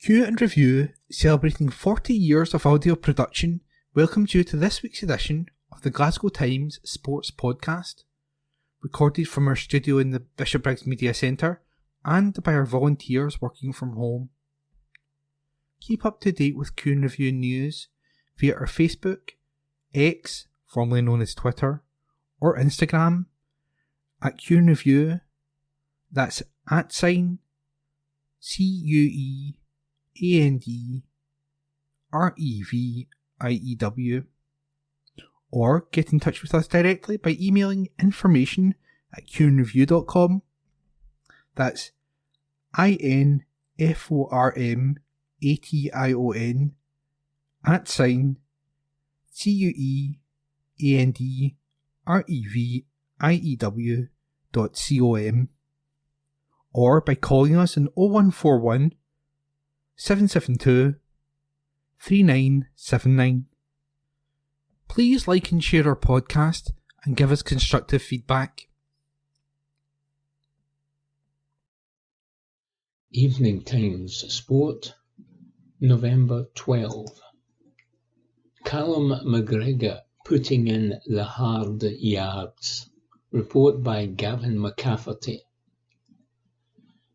Q and Review, celebrating 40 years of audio production, welcomes you to this week's edition of the Glasgow Times Sports Podcast, recorded from our studio in the Bishopbriggs Media Centre and by our volunteers working from home. Keep up to date with Q and Review news via our Facebook, X, formerly known as Twitter, or Instagram at Q and Review. That's @CUEANDREVIEW, or get in touch with us directly by emailing information@qandreview.com. That's INFORMATION @CUEANDREVIEW.com, or by calling us on 0141 772 3979. Please like and share our podcast and give us constructive feedback. Evening Times Sport, November 12. Callum McGregor putting in the hard yards. Report by Gavin McCafferty.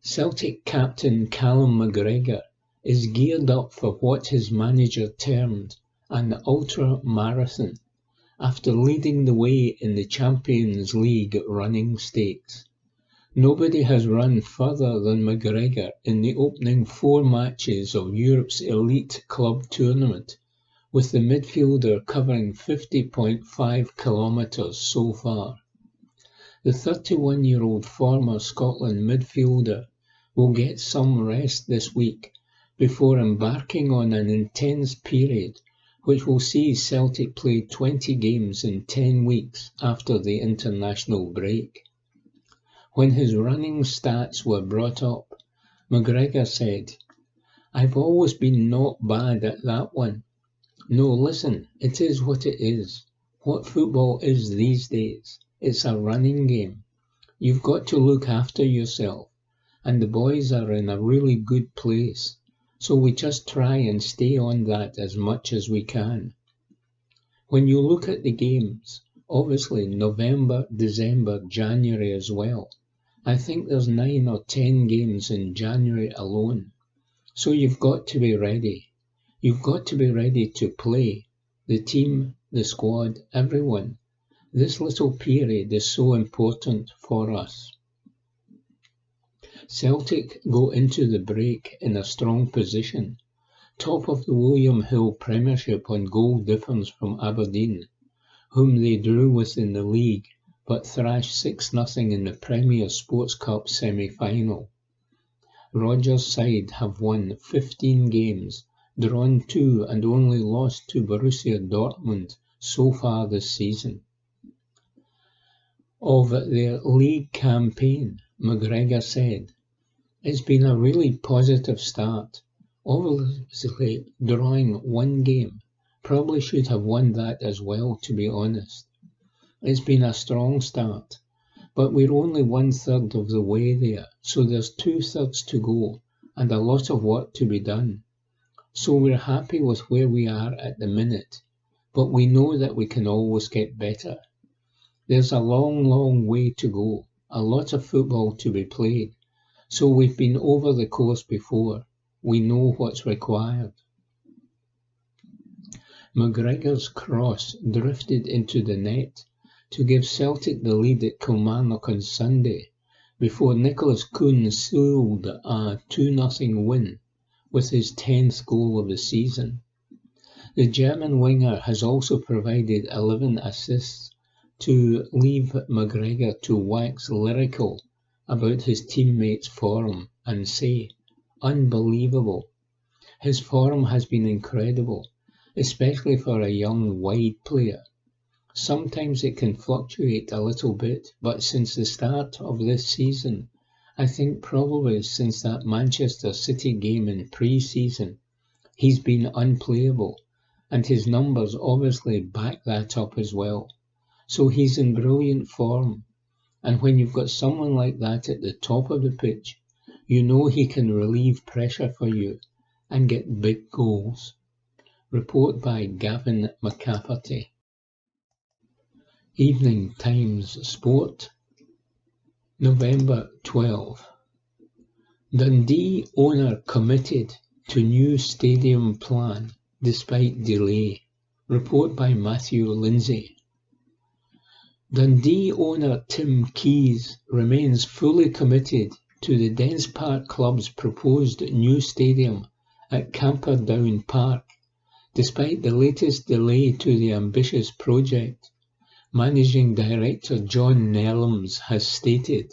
Celtic captain Callum McGregor is geared up for what his manager termed an ultra-marathon after leading the way in the Champions League running stakes. Nobody has run further than McGregor in the opening 4 matches of Europe's elite club tournament, with the midfielder covering 50.5 kilometres so far. The 31-year-old former Scotland midfielder will get some rest this week before embarking on an intense period which will see Celtic play 20 games in 10 weeks after the international break. When his running stats were brought up, McGregor said, "I've always been not bad at that one. No, listen, it is what it is. What football is these days. It's a running game. You've got to look after yourself, and the boys are in a really good place. So we just try and stay on that as much as we can." When you look at the games, obviously November, December, January as well, I think there's 9 or 10 games in January alone. So you've got to be ready. You've got to be ready to play. The team, the squad, everyone. This little period is so important for us. Celtic go into the break in a strong position, top of the William Hill Premiership on goal difference from Aberdeen, whom they drew with in the league but thrashed 6-0 in the Premier Sports Cup semi-final. Rodgers' side have won 15 games, drawn 2 and only lost to Borussia Dortmund so far this season. Of their league campaign, McGregor said, "It's been a really positive start. Obviously, drawing 1 game. Probably should have won that as well, to be honest. It's been a strong start, but we're only 1/3 of the way there, so there's 2/3 to go and a lot of work to be done. So we're happy with where we are at the minute, but we know that we can always get better. There's a long, long way to go, a lot of football to be played. So we've been over the course before. We know what's required." McGregor's cross drifted into the net to give Celtic the lead at Kilmarnock on Sunday, before Nicholas Kuhn sealed a 2-0 win with his 10th goal of the season. The German winger has also provided 11 assists to leave McGregor to wax lyrical about his teammates' form and say, "Unbelievable." His form has been incredible, especially for a young wide player. Sometimes it can fluctuate a little bit, but since the start of this season, I think probably since that Manchester City game in pre-season, he's been unplayable, and his numbers obviously back that up as well. So he's in brilliant form. And when you've got someone like that at the top of the pitch, you know he can relieve pressure for you and get big goals. Report by Gavin McCafferty. Evening Times Sport, November 12. Dundee owner committed to new stadium plan despite delay. Report by Matthew Lindsay. Dundee owner Tim Keyes remains fully committed to the Dens Park Club's proposed new stadium at Camperdown Park, despite the latest delay to the ambitious project. Managing Director John Nellams has stated.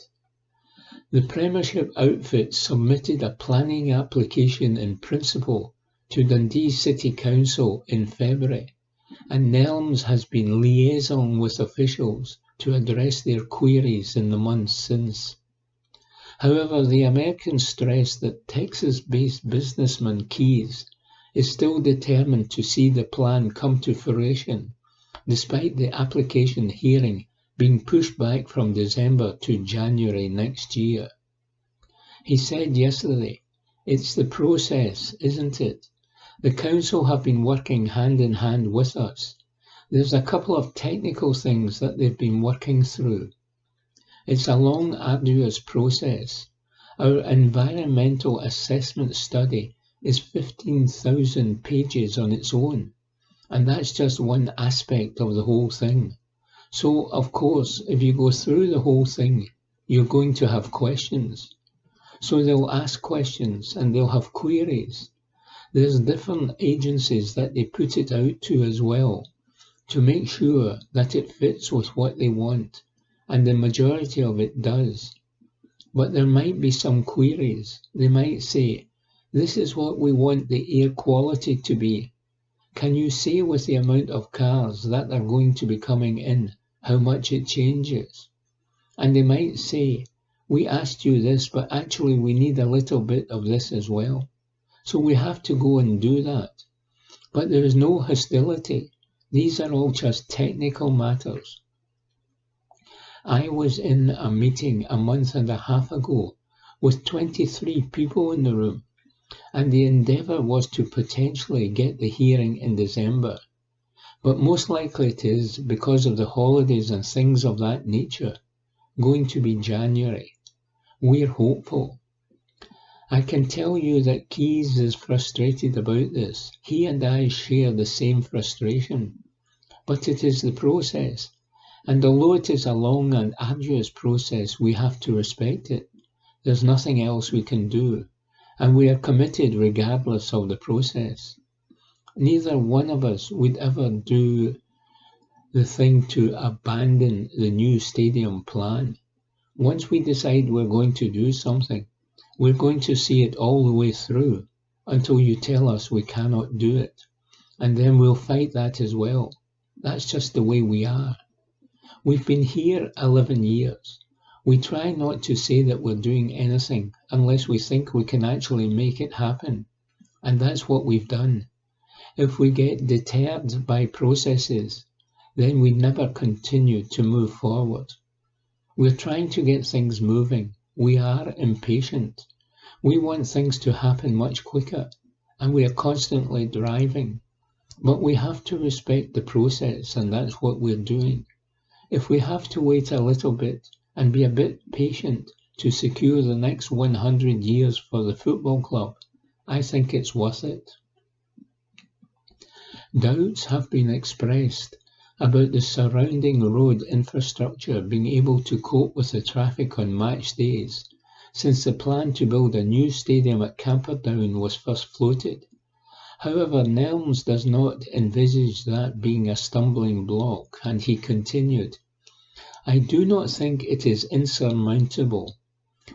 The Premiership outfit submitted a planning application in principle to Dundee City Council in February, and Nellams has been liaising with officials to address their queries in the months since. However, the Americans stressed that Texas-based businessman Keyes is still determined to see the plan come to fruition, despite the application hearing being pushed back from December to January next year. He said yesterday, "It's the process, isn't it? The council have been working hand in hand with us. There's a couple of technical things that they've been working through. It's a long, arduous process. Our environmental assessment study is 15,000 pages on its own, and that's just one aspect of the whole thing. So, of course, if you go through the whole thing, you're going to have questions. So they'll ask questions and they'll have queries. There's different agencies that they put it out to as well, to make sure that it fits with what they want, and the majority of it does. But there might be some queries. They might say, this is what we want the air quality to be. Can you say with the amount of cars that are going to be coming in, how much it changes? And they might say, we asked you this, but actually we need a little bit of this as well. So we have to go and do that. But there is no hostility. These are all just technical matters. I was in a meeting a month and a half ago with 23 people in the room, and the endeavour was to potentially get the hearing in December. But most likely it is, because of the holidays and things of that nature, going to be January. We're hopeful. I can tell you that Keyes is frustrated about this. He and I share the same frustration. But it is the process. And although it is a long and arduous process, we have to respect it. There's nothing else we can do. And we are committed regardless of the process. Neither one of us would ever do the thing to abandon the new stadium plan. Once we decide we're going to do something, we're going to see it all the way through until you tell us we cannot do it. And then we'll fight that as well. That's just the way we are. We've been here 11 years. We try not to say that we're doing anything unless we think we can actually make it happen. And that's what we've done. If we get deterred by processes, then we never continue to move forward. We're trying to get things moving. We are impatient. We want things to happen much quicker, and we are constantly driving. But we have to respect the process, and that's what we're doing. If we have to wait a little bit and be a bit patient to secure the next 100 years for the football club, I think it's worth it. Doubts have been expressed about the surrounding road infrastructure being able to cope with the traffic on match days, since the plan to build a new stadium at Camperdown was first floated. However, Nellams does not envisage that being a stumbling block, and he continued, I do not think it is insurmountable.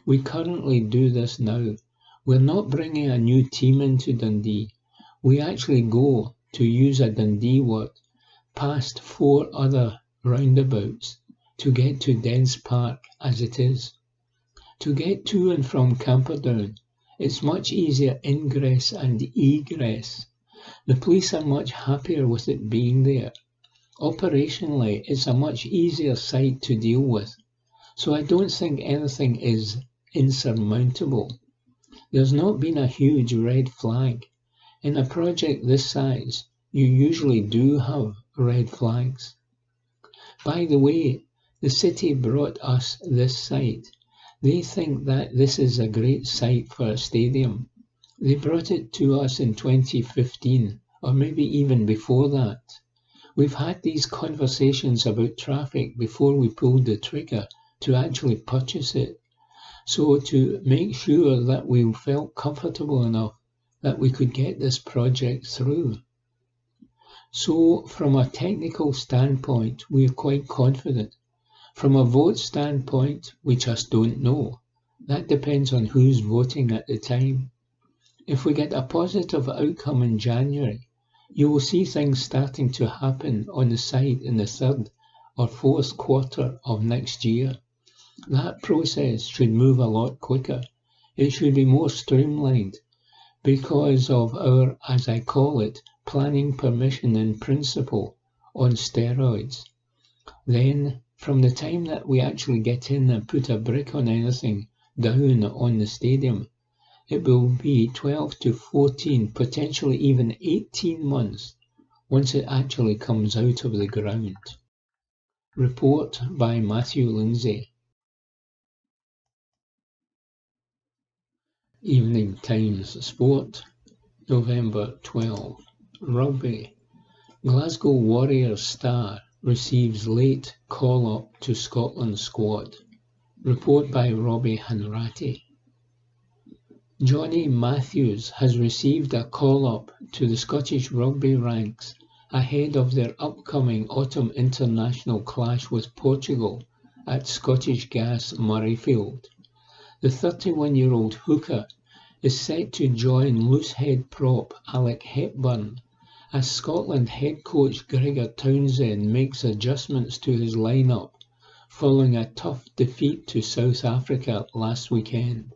We currently do this now. We're not bringing a new team into Dundee. We actually go, to use a Dundee word, past 4 other roundabouts to get to Dens Park as it is. To get to and from Camperdown, it's much easier ingress and egress. The police are much happier with it being there. Operationally, it's a much easier site to deal with, so I don't think anything is insurmountable. There's not been a huge red flag. In a project this size, you usually do have red flags. By the way, the city brought us this site. They think that this is a great site for a stadium. They brought it to us in 2015, or maybe even before that. We've had these conversations about traffic before we pulled the trigger to actually purchase it. So to make sure that we felt comfortable enough that we could get this project through. So from a technical standpoint, we are quite confident. From a vote standpoint, we just don't know. That depends on who's voting at the time. If we get a positive outcome in January, you will see things starting to happen on the site in the third or fourth quarter of next year. That process should move a lot quicker. It should be more streamlined because of our, as I call it, planning permission in principle on steroids. Then, from the time that we actually get in and put a brick on anything down on the stadium, it will be 12 to 14, potentially even 18 months once it actually comes out of the ground. Report by Matthew Lindsay. Evening Times Sport, November 12. Rugby. Glasgow Warriors star receives late call-up to Scotland squad. Report by Robbie Hanratty. Johnny Matthews has received a call-up to the Scottish rugby ranks ahead of their upcoming autumn international clash with Portugal at Scottish Gas Murrayfield. The 31-year-old hooker is set to join loosehead prop Alec Hepburn as Scotland head coach Gregor Townsend makes adjustments to his lineup following a tough defeat to South Africa last weekend.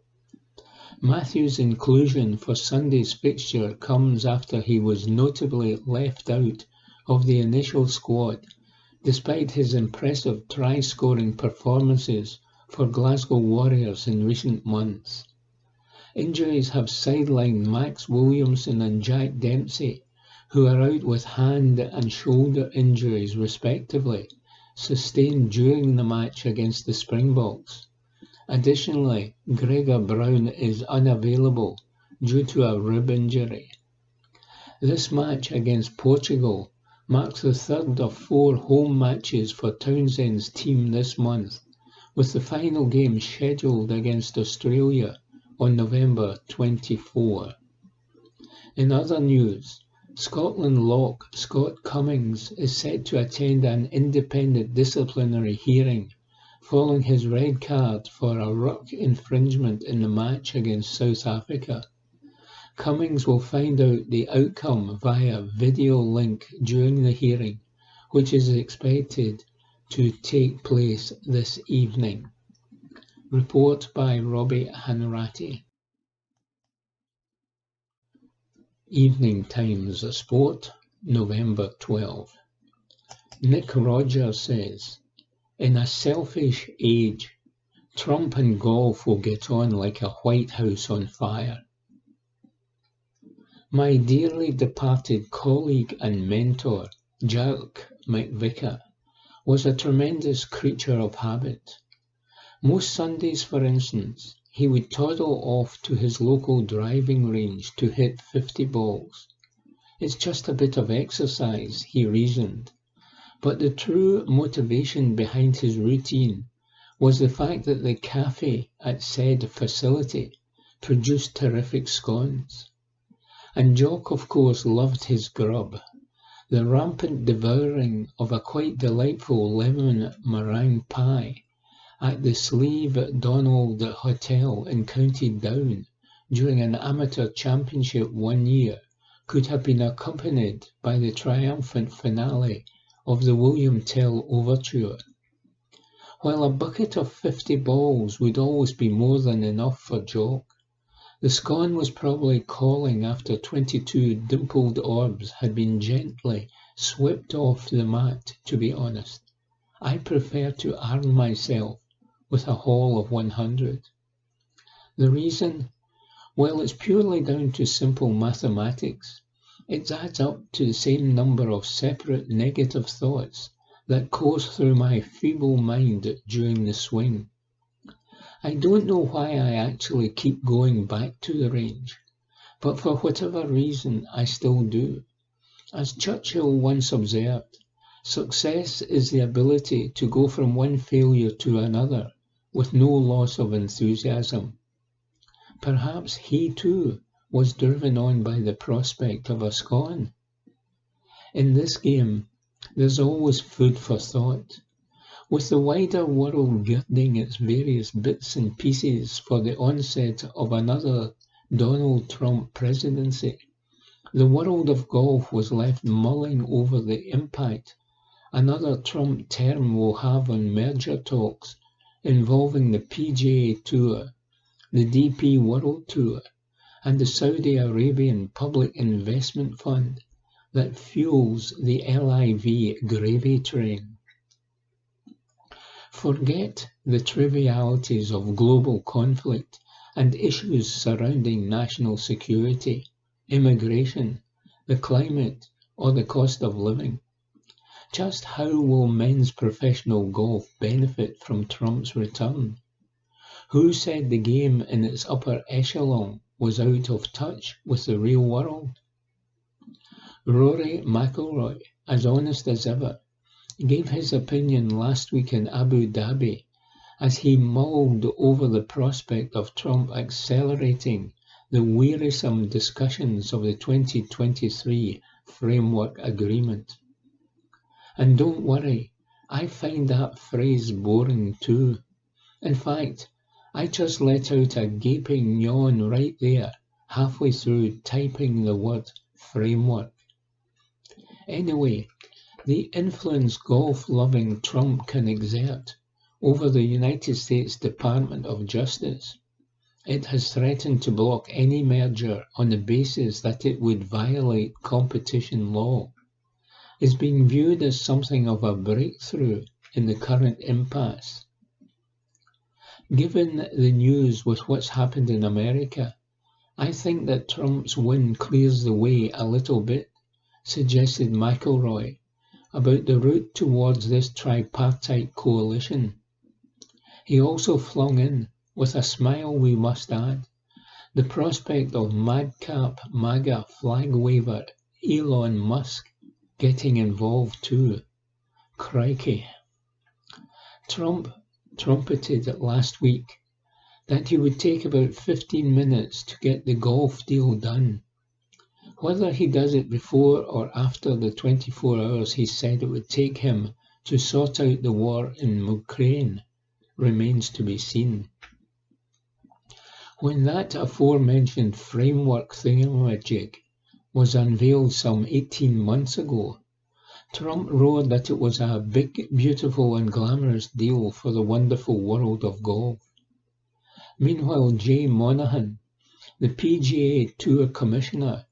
Matthews' inclusion for Sunday's fixture comes after he was notably left out of the initial squad, despite his impressive try-scoring performances for Glasgow Warriors in recent months. Injuries have sidelined Max Williamson and Jack Dempsey, who are out with hand and shoulder injuries respectively, sustained during the match against the Springboks. Additionally, Gregor Brown is unavailable due to a rib injury. This match against Portugal marks the third of 4 home matches for Townsend's team this month, with the final game scheduled against Australia on November 24. In other news, Scotland lock Scott Cummings is set to attend an independent disciplinary hearing following his red card for a ruck infringement in the match against South Africa. Cummings will find out the outcome via video link during the hearing, which is expected to take place this evening. Report by Robbie Hanratty. Evening Times Sport, November 12. Nick Rogers says, "In a selfish age, Trump and golf will get on like a White House on fire." My dearly departed colleague and mentor, Jack McVicker, was a tremendous creature of habit. Most Sundays, for instance, he would toddle off to his local driving range to hit 50 balls. It's just a bit of exercise, he reasoned. But the true motivation behind his routine was the fact that the cafe at said facility produced terrific scones. And Jock, of course, loved his grub, the rampant devouring of a quite delightful lemon meringue pie at the Sleeve Donald Hotel in County Down during an amateur championship one year could have been accompanied by the triumphant finale of the William Tell Overture. While a bucket of 50 balls would always be more than enough for Jock, the scone was probably calling after 22 dimpled orbs had been gently swept off the mat, to be honest. I prefer to arm myself with a haul of 100. The reason? Well, it's purely down to simple mathematics. It adds up to the same number of separate negative thoughts that course through my feeble mind during the swing. I don't know why I actually keep going back to the range, but for whatever reason I still do. As Churchill once observed, success is the ability to go from one failure to another with no loss of enthusiasm. Perhaps he too was driven on by the prospect of a scone. In this game, there's always food for thought. With the wider world girding its various bits and pieces for the onset of another Donald Trump presidency, the world of golf was left mulling over the impact another Trump term will have on merger talks involving the PGA Tour, the DP World Tour, and the Saudi Arabian Public Investment Fund that fuels the LIV gravy train. Forget the trivialities of global conflict and issues surrounding national security, immigration, the climate, or the cost of living. Just how will men's professional golf benefit from Trump's return? Who said the game in its upper echelon was out of touch with the real world? Rory McIlroy, as honest as ever, gave his opinion last week in Abu Dhabi as he mulled over the prospect of Trump accelerating the wearisome discussions of the 2023 Framework Agreement. And don't worry, I find that phrase boring too. In fact, I just let out a gaping yawn right there, halfway through typing the word framework. Anyway, the influence golf-loving Trump can exert over the United States Department of Justice. It has threatened to block any merger on the basis that it would violate competition law, is being viewed as something of a breakthrough in the current impasse. Given the news with what's happened in America, I think that Trump's win clears the way a little bit, suggested McIlroy, about the route towards this tripartite coalition. He also flung in, with a smile we must add, the prospect of madcap MAGA flag waver Elon Musk getting involved too. Crikey. Trump trumpeted last week that he would take about 15 minutes to get the golf deal done. Whether he does it before or after the 24 hours he said it would take him to sort out the war in Ukraine remains to be seen. When that aforementioned framework thingamajig was unveiled some 18 months ago, Trump roared that it was a big, beautiful and glamorous deal for the wonderful world of golf. Meanwhile, Jay Monahan, the PGA Tour Commissioner,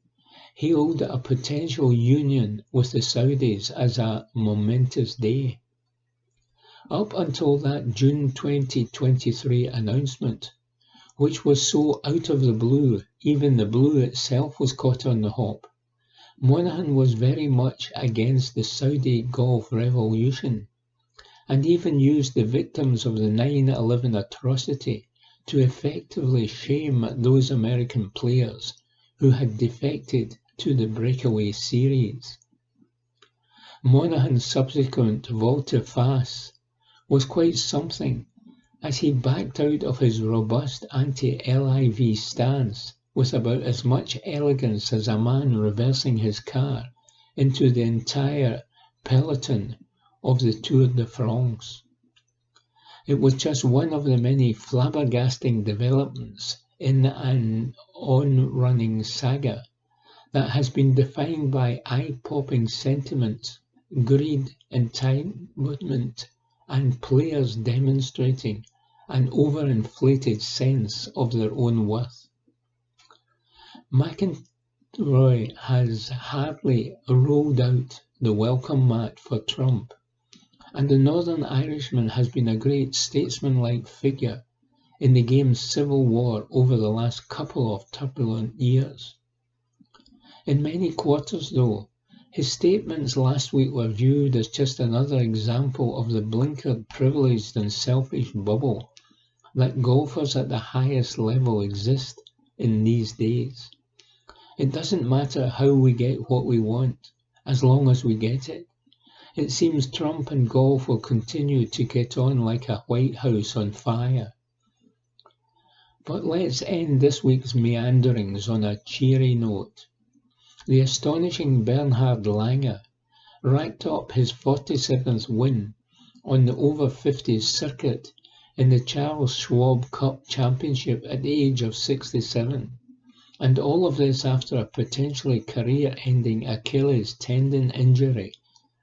hailed a potential union with the Saudis as a momentous day. Up until that June 2023 announcement, which was so out of the blue, even the blue itself was caught on the hop, Monahan was very much against the Saudi golf revolution, and even used the victims of the 9/11 atrocity to effectively shame those American players who had defected to the breakaway series. Monahan's subsequent volte-face was quite something, as he backed out of his robust anti-LIV stance with about as much elegance as a man reversing his car into the entire peloton of the Tour de France. It was just one of the many flabbergasting developments in an on-running saga that has been defined by eye-popping sentiments, greed, entitlement, and players demonstrating an overinflated sense of their own worth. McIlroy has hardly rolled out the welcome mat for Trump, and the Northern Irishman has been a great statesmanlike figure in the game's civil war over the last couple of turbulent years. In many quarters, though, his statements last week were viewed as just another example of the blinkered, privileged and selfish bubble that golfers at the highest level exist in these days. It doesn't matter how we get what we want, as long as we get it. It seems Trump and golf will continue to get on like a White House on fire. But let's end this week's meanderings on a cheery note. The astonishing Bernhard Langer racked up his 47th win on the over 50s circuit in the Charles Schwab Cup Championship at the age of 67, and all of this after a potentially career-ending Achilles tendon injury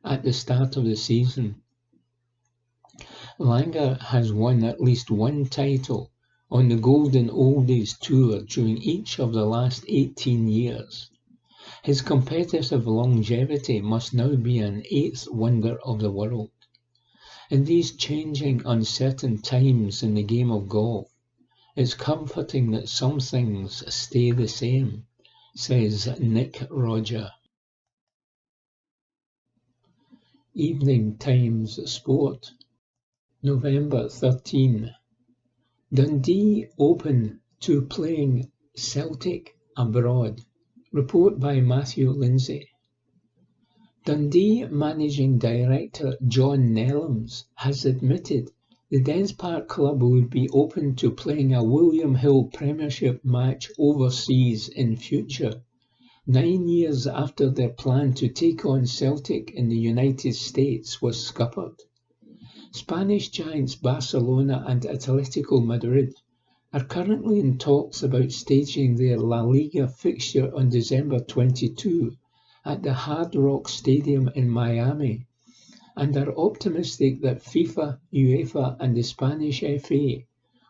at the start of the season. Langer has won at least one title on the Golden Oldies Tour during each of the last 18 years. His competitive longevity must now be an eighth wonder of the world. In these changing, uncertain times in the game of golf, it's comforting that some things stay the same, says Nick Roger. Evening Times Sport, November 13. Dundee open to playing Celtic abroad. Report by Matthew Lindsay. Dundee Managing Director John Nellams has admitted the Dens Park club would be open to playing a William Hill Premiership match overseas in future, 9 years after their plan to take on Celtic in the United States was scuppered. Spanish giants Barcelona and Atletico Madrid are currently in talks about staging their La Liga fixture on December 22 at the Hard Rock Stadium in Miami, and are optimistic that FIFA, UEFA and the Spanish FA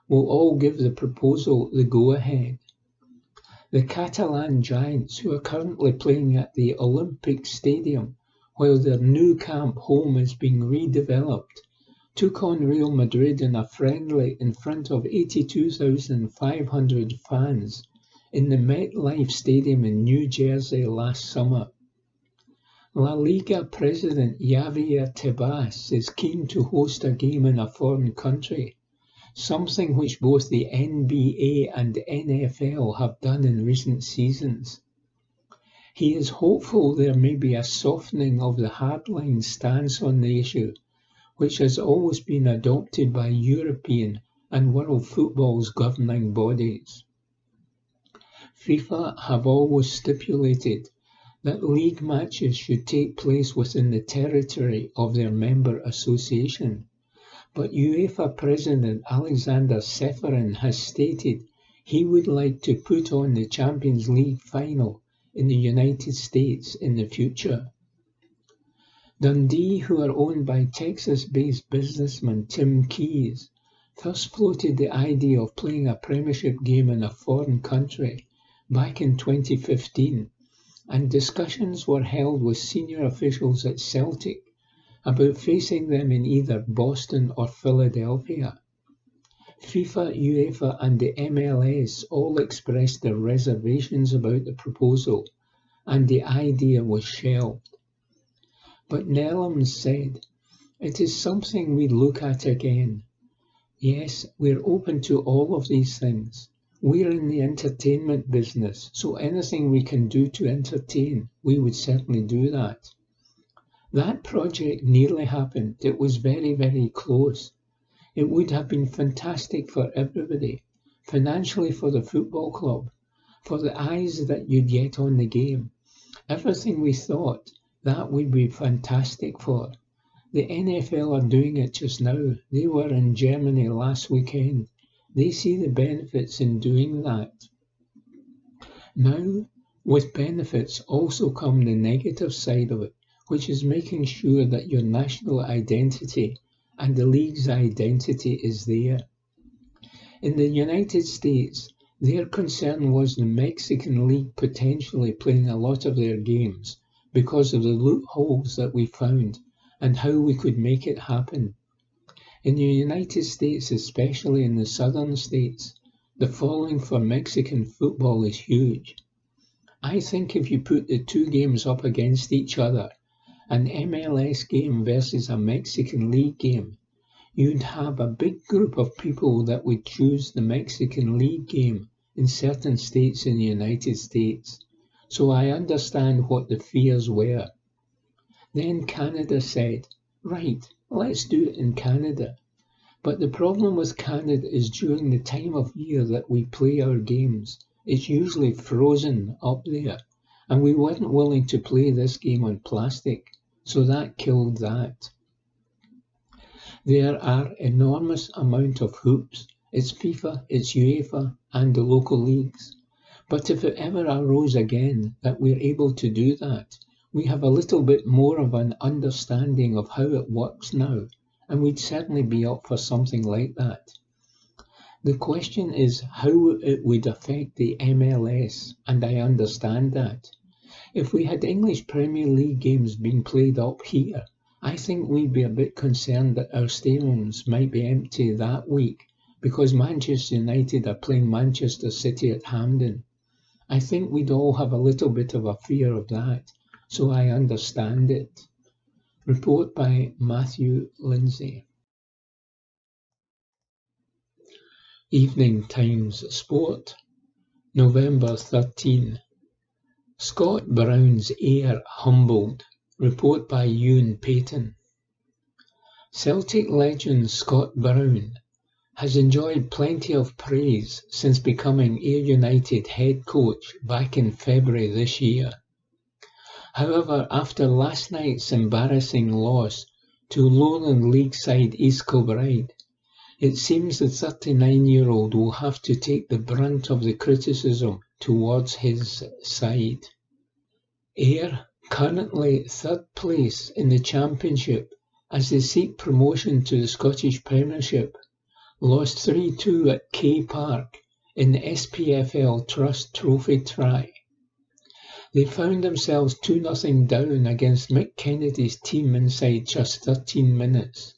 will all give the proposal the go-ahead. The Catalan giants, who are currently playing at the Olympic Stadium while their Nou Camp home is being redeveloped, took on Real Madrid in a friendly in front of 82,500 fans in the MetLife Stadium in New Jersey last summer. La Liga president Javier Tebas is keen to host a game in a foreign country, something which both the NBA and NFL have done in recent seasons. He is hopeful there may be a softening of the hardline stance on the issue, which has always been adopted by European and world football's governing bodies. FIFA have always stipulated that league matches should take place within the territory of their member association, but UEFA President Alexander Ceferin has stated he would like to put on the Champions League final in the United States in the future. Dundee, who are owned by Texas-based businessman Tim Keyes, first floated the idea of playing a Premiership game in a foreign country back in 2015, and discussions were held with senior officials at Celtic about facing them in either Boston or Philadelphia. FIFA, UEFA and the MLS all expressed their reservations about the proposal, and the idea was shelved. But Nellams said, "It is something we look at again. Yes, we're open to all of these things. We're in the entertainment business, so anything we can do to entertain, we would certainly do that." That project nearly happened. It was very, very close. It would have been fantastic for everybody, financially for the football club, for the eyes that you'd get on the game. Everything we thought that would be fantastic for. The NFL are doing it just now. They were in Germany last weekend. They see the benefits in doing that. Now, with benefits also come the negative side of it, which is making sure that your national identity and the league's identity is there. In the United States, their concern was the Mexican League potentially playing a lot of their games because of the loopholes that we found and how we could make it happen. In the United States, especially in the southern states, the following for Mexican football is huge. I think if you put the two games up against each other, an MLS game versus a Mexican League game, you'd have a big group of people that would choose the Mexican League game in certain states in the United States. So I understand what the fears were. Then Canada said, right, let's do it in Canada. But the problem with Canada is during the time of year that we play our games, it's usually frozen up there, and we weren't willing to play this game on plastic, so that killed that. There are enormous amount of hoops. It's FIFA, it's UEFA, and the local leagues. But if it ever arose again that we're able to do that, we have a little bit more of an understanding of how it works now, and we'd certainly be up for something like that. The question is how it would affect the MLS, and I understand that. If we had English Premier League games being played up here, I think we'd be a bit concerned that our stadiums might be empty that week because Manchester United are playing Manchester City at Hampden. I think we'd all have a little bit of a fear of that, so I understand it. Report by Matthew Lindsay. Evening Times Sport, November 13. Scott Brown's heir humbled. Report by Ewan Payton. Celtic legend Scott Brown has enjoyed plenty of praise since becoming Ayr United head coach back in February this year. However, after last night's embarrassing loss to Lowland League side East Kilbride, it seems the 39-year-old will have to take the brunt of the criticism towards his side. Ayr, currently third place in the Championship as they seek promotion to the Scottish Premiership, lost 3-2 at K Park in the SPFL Trust Trophy tie. They found themselves 2-0 down against Mick Kennedy's team inside just 13 minutes.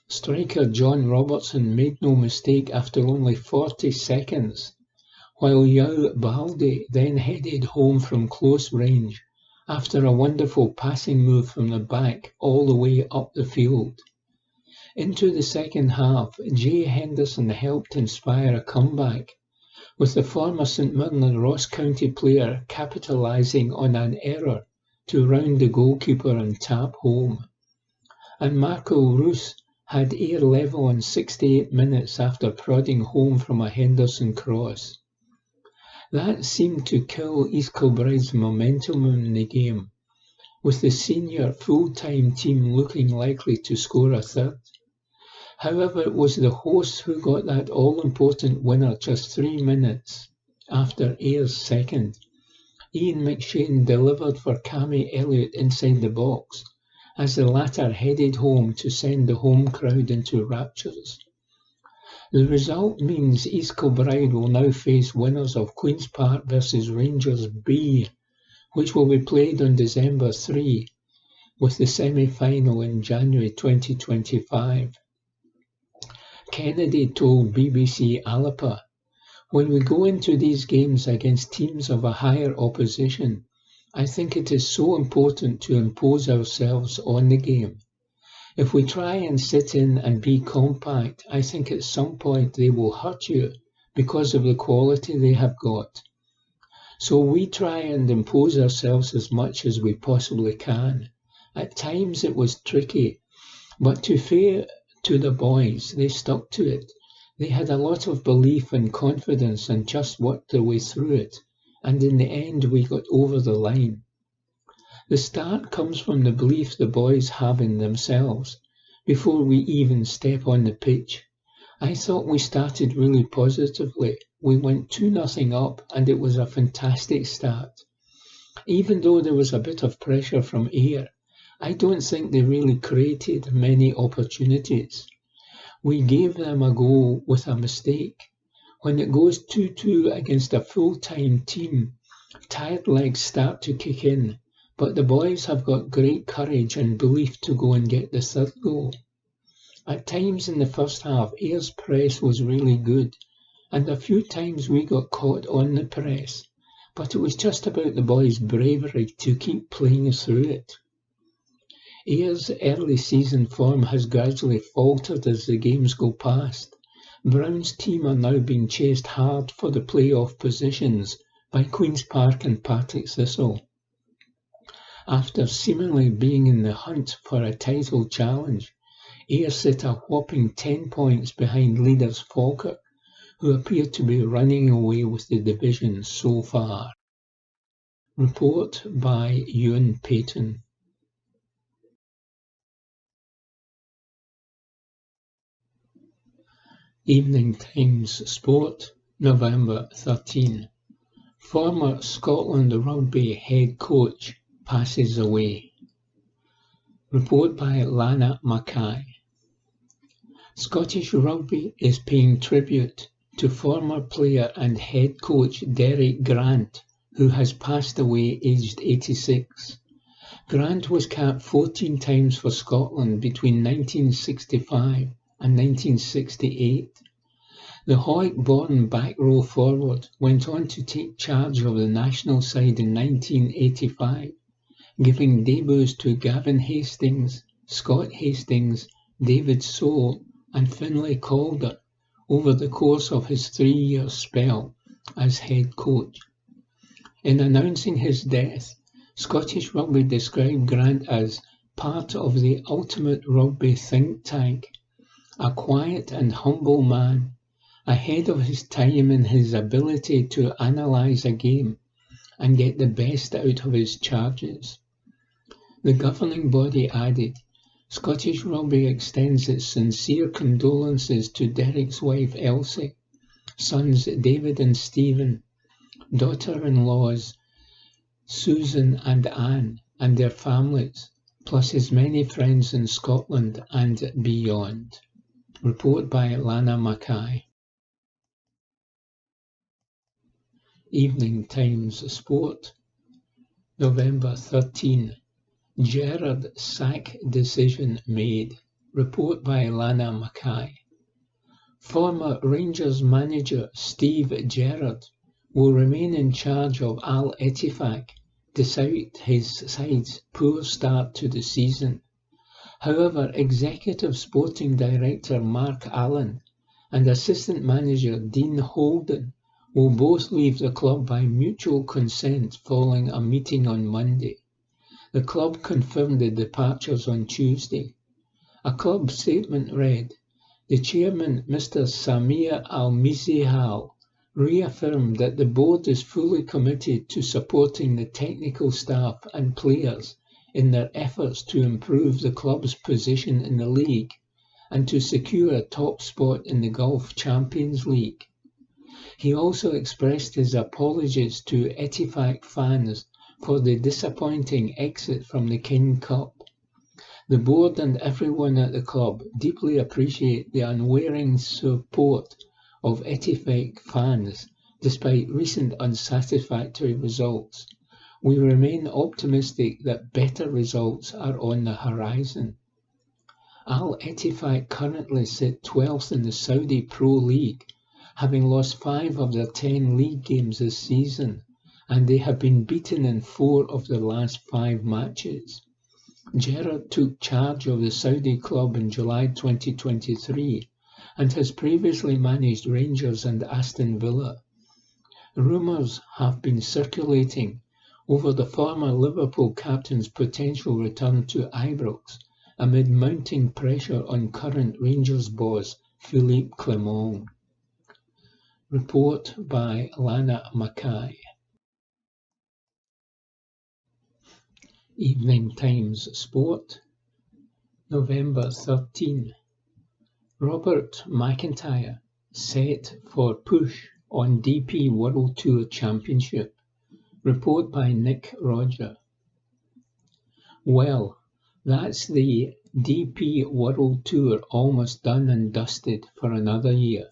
Striker John Robertson made no mistake after only 40 seconds, while Yao Balde then headed home from close range after a wonderful passing move from the back all the way up the field. Into the second half, Jay Henderson helped inspire a comeback, with the former St Mirren and Ross County player capitalising on an error to round the goalkeeper and tap home. And Marco Roos had Ayr level in 68 minutes after prodding home from a Henderson cross. That seemed to kill East Kilbride's momentum in the game, with the senior full-time team looking likely to score a third. However, it was the hosts who got that all-important winner just 3 minutes after Ayr's second. Ian McShane delivered for Cammy Elliott inside the box, as the latter headed home to send the home crowd into raptures. The result means East Kilbride will now face winners of Queen's Park versus Rangers B, which will be played on December 3, with the semi-final in January 2025. Kennedy told BBC Alapa, "When we go into these games against teams of a higher opposition, I think it is so important to impose ourselves on the game. If we try and sit in and be compact, I think at some point they will hurt you because of the quality they have got. So we try and impose ourselves as much as we possibly can. At times it was tricky, but to fair to the boys, they stuck to it. They had a lot of belief and confidence and just worked their way through it, and in the end we got over the line. The start comes from the belief the boys have in themselves before we even step on the pitch. I thought we started really positively. We went 2-0 up and it was a fantastic start. Even though there was a bit of pressure from Ayr, I don't think they really created many opportunities. We gave them a goal with a mistake. When it goes 2-2 against a full-time team, tired legs start to kick in, but the boys have got great courage and belief to go and get the third goal. At times in the first half, Ayer's press was really good, and a few times we got caught on the press, but it was just about the boys' bravery to keep playing through it. Ayer's early season form has gradually faltered as the games go past. Brown's team are now being chased hard for the playoff positions by Queen's Park and Partick Thistle. After seemingly being in the hunt for a title challenge, Ayr sit a whopping 10 points behind leaders Falkirk, who appear to be running away with the division so far. Report by Ewan Payton. Evening Times Sport, November 13. Former Scotland rugby head coach passes away. Report by Lana Mackay. Scottish Rugby is paying tribute to former player and head coach Derek Grant, who has passed away aged 86. Grant was capped 14 times for Scotland between 1965 and 1968. The Hoyt-born back row forward went on to take charge of the national side in 1985, giving debuts to Gavin Hastings, Scott Hastings, David Sole and Finlay Calder over the course of his 3-year spell as head coach. In announcing his death, Scottish Rugby described Grant as part of the ultimate rugby think tank, a quiet and humble man, ahead of his time in his ability to analyse a game and get the best out of his charges. The governing body added, Scottish Rugby extends its sincere condolences to Derek's wife Elsie, sons David and Stephen, daughter-in-laws Susan and Anne and their families, plus his many friends in Scotland and beyond. Report by Lana Mackay. Evening Times Sport, November 13. Gerrard sack decision made. Report by Lana Mackay. Former Rangers manager Steve Gerrard will remain in charge of Al Ettifaq despite his side's poor start to the season. However, Executive Sporting Director Mark Allen and Assistant Manager Dean Holden will both leave the club by mutual consent following a meeting on Monday. The club confirmed the departures on Tuesday. A club statement read, the chairman, Mr. Samir Al-Mizihal, reaffirmed that the board is fully committed to supporting the technical staff and players in their efforts to improve the club's position in the league and to secure a top spot in the Gulf Champions League. He also expressed his apologies to Ettifaq fans for the disappointing exit from the King Cup. The board and everyone at the club deeply appreciate the unwavering support of Ettifaq fans despite recent unsatisfactory results. We remain optimistic that better results are on the horizon. Al Ettifaq currently sit 12th in the Saudi Pro League, having lost 5 of their 10 league games this season, and they have been beaten in 4 of their last 5 matches. Gerrard took charge of the Saudi club in July 2023 and has previously managed Rangers and Aston Villa. Rumours have been circulating over the former Liverpool captain's potential return to Ibrox amid mounting pressure on current Rangers boss Philippe Clement. Report by Lana Mackay. Evening Times Sport, November 13. Robert McIntyre set for push on DP World Tour Championship. Report by Nick Roger. Well, that's the DP World Tour almost done and dusted for another year.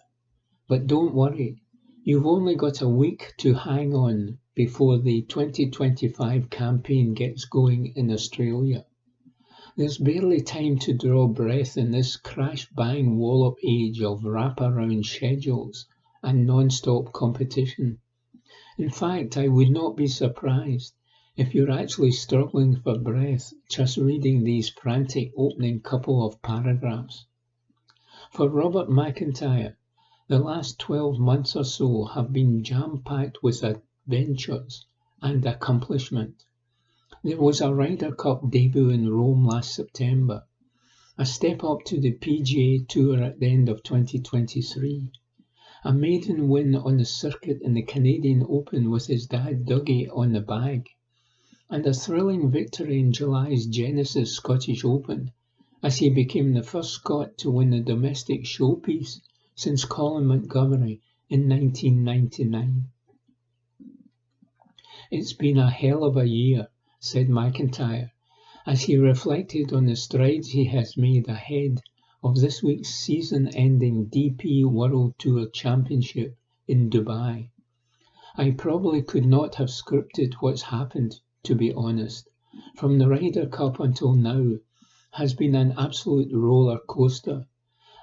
But don't worry, you've only got a week to hang on before the 2025 campaign gets going in Australia. There's barely time to draw breath in this crash-bang-wallop age of wrap-around schedules and non-stop competition. In fact, I would not be surprised if you're actually struggling for breath just reading these frantic opening couple of paragraphs. For Robert McIntyre, the last 12 months or so have been jam-packed with adventures and accomplishment. There was a Ryder Cup debut in Rome last September, a step up to the PGA Tour at the end of 2023, a maiden win on the circuit in the Canadian Open with his dad Dougie on the bag, and a thrilling victory in July's Genesis Scottish Open as he became the first Scot to win the domestic showpiece since Colin Montgomerie in 1999. It's been a hell of a year, said McIntyre, as he reflected on the strides he has made ahead of this week's season-ending DP World Tour Championship in Dubai. I probably could not have scripted what's happened, to be honest. From the Ryder Cup until now has been an absolute roller coaster.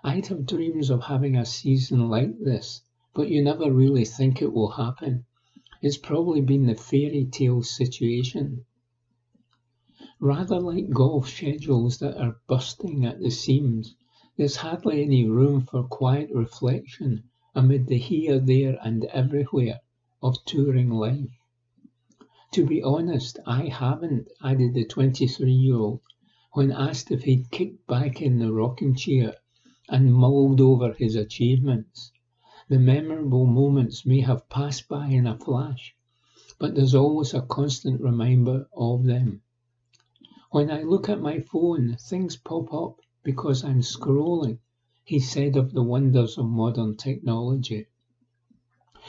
I'd have dreams of having a season like this, but you never really think it will happen. It's probably been the fairy tale situation. Rather like golf schedules that are bursting at the seams, there's hardly any room for quiet reflection amid the here, there and everywhere of touring life. To be honest, I haven't, added the 23-year-old, when asked if he'd kicked back in the rocking chair and mulled over his achievements. The memorable moments may have passed by in a flash, but there's always a constant reminder of them. When I look at my phone, things pop up because I'm scrolling, he said of the wonders of modern technology.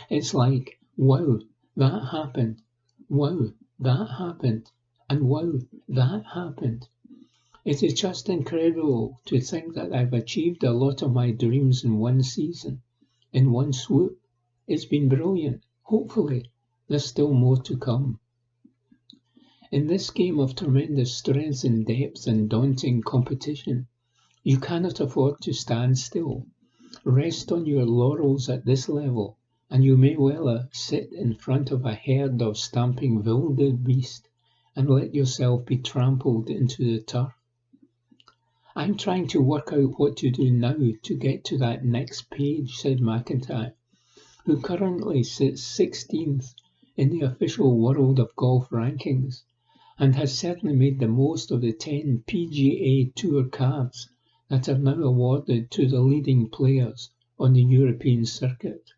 It's like, wow, that happened, wow, that happened, and wow, that happened. It is just incredible to think that I've achieved a lot of my dreams in one season, in one swoop. It's been brilliant. Hopefully, there's still more to come. In this game of tremendous strength and depth and daunting competition, you cannot afford to stand still. Rest on your laurels at this level, and you may well sit in front of a herd of stamping wildebeest and let yourself be trampled into the turf. I'm trying to work out what to do now to get to that next page, said McIntyre, who currently sits 16th in the official World of Golf rankings and has certainly made the most of the 10 PGA Tour cards that are now awarded to the leading players on the European circuit.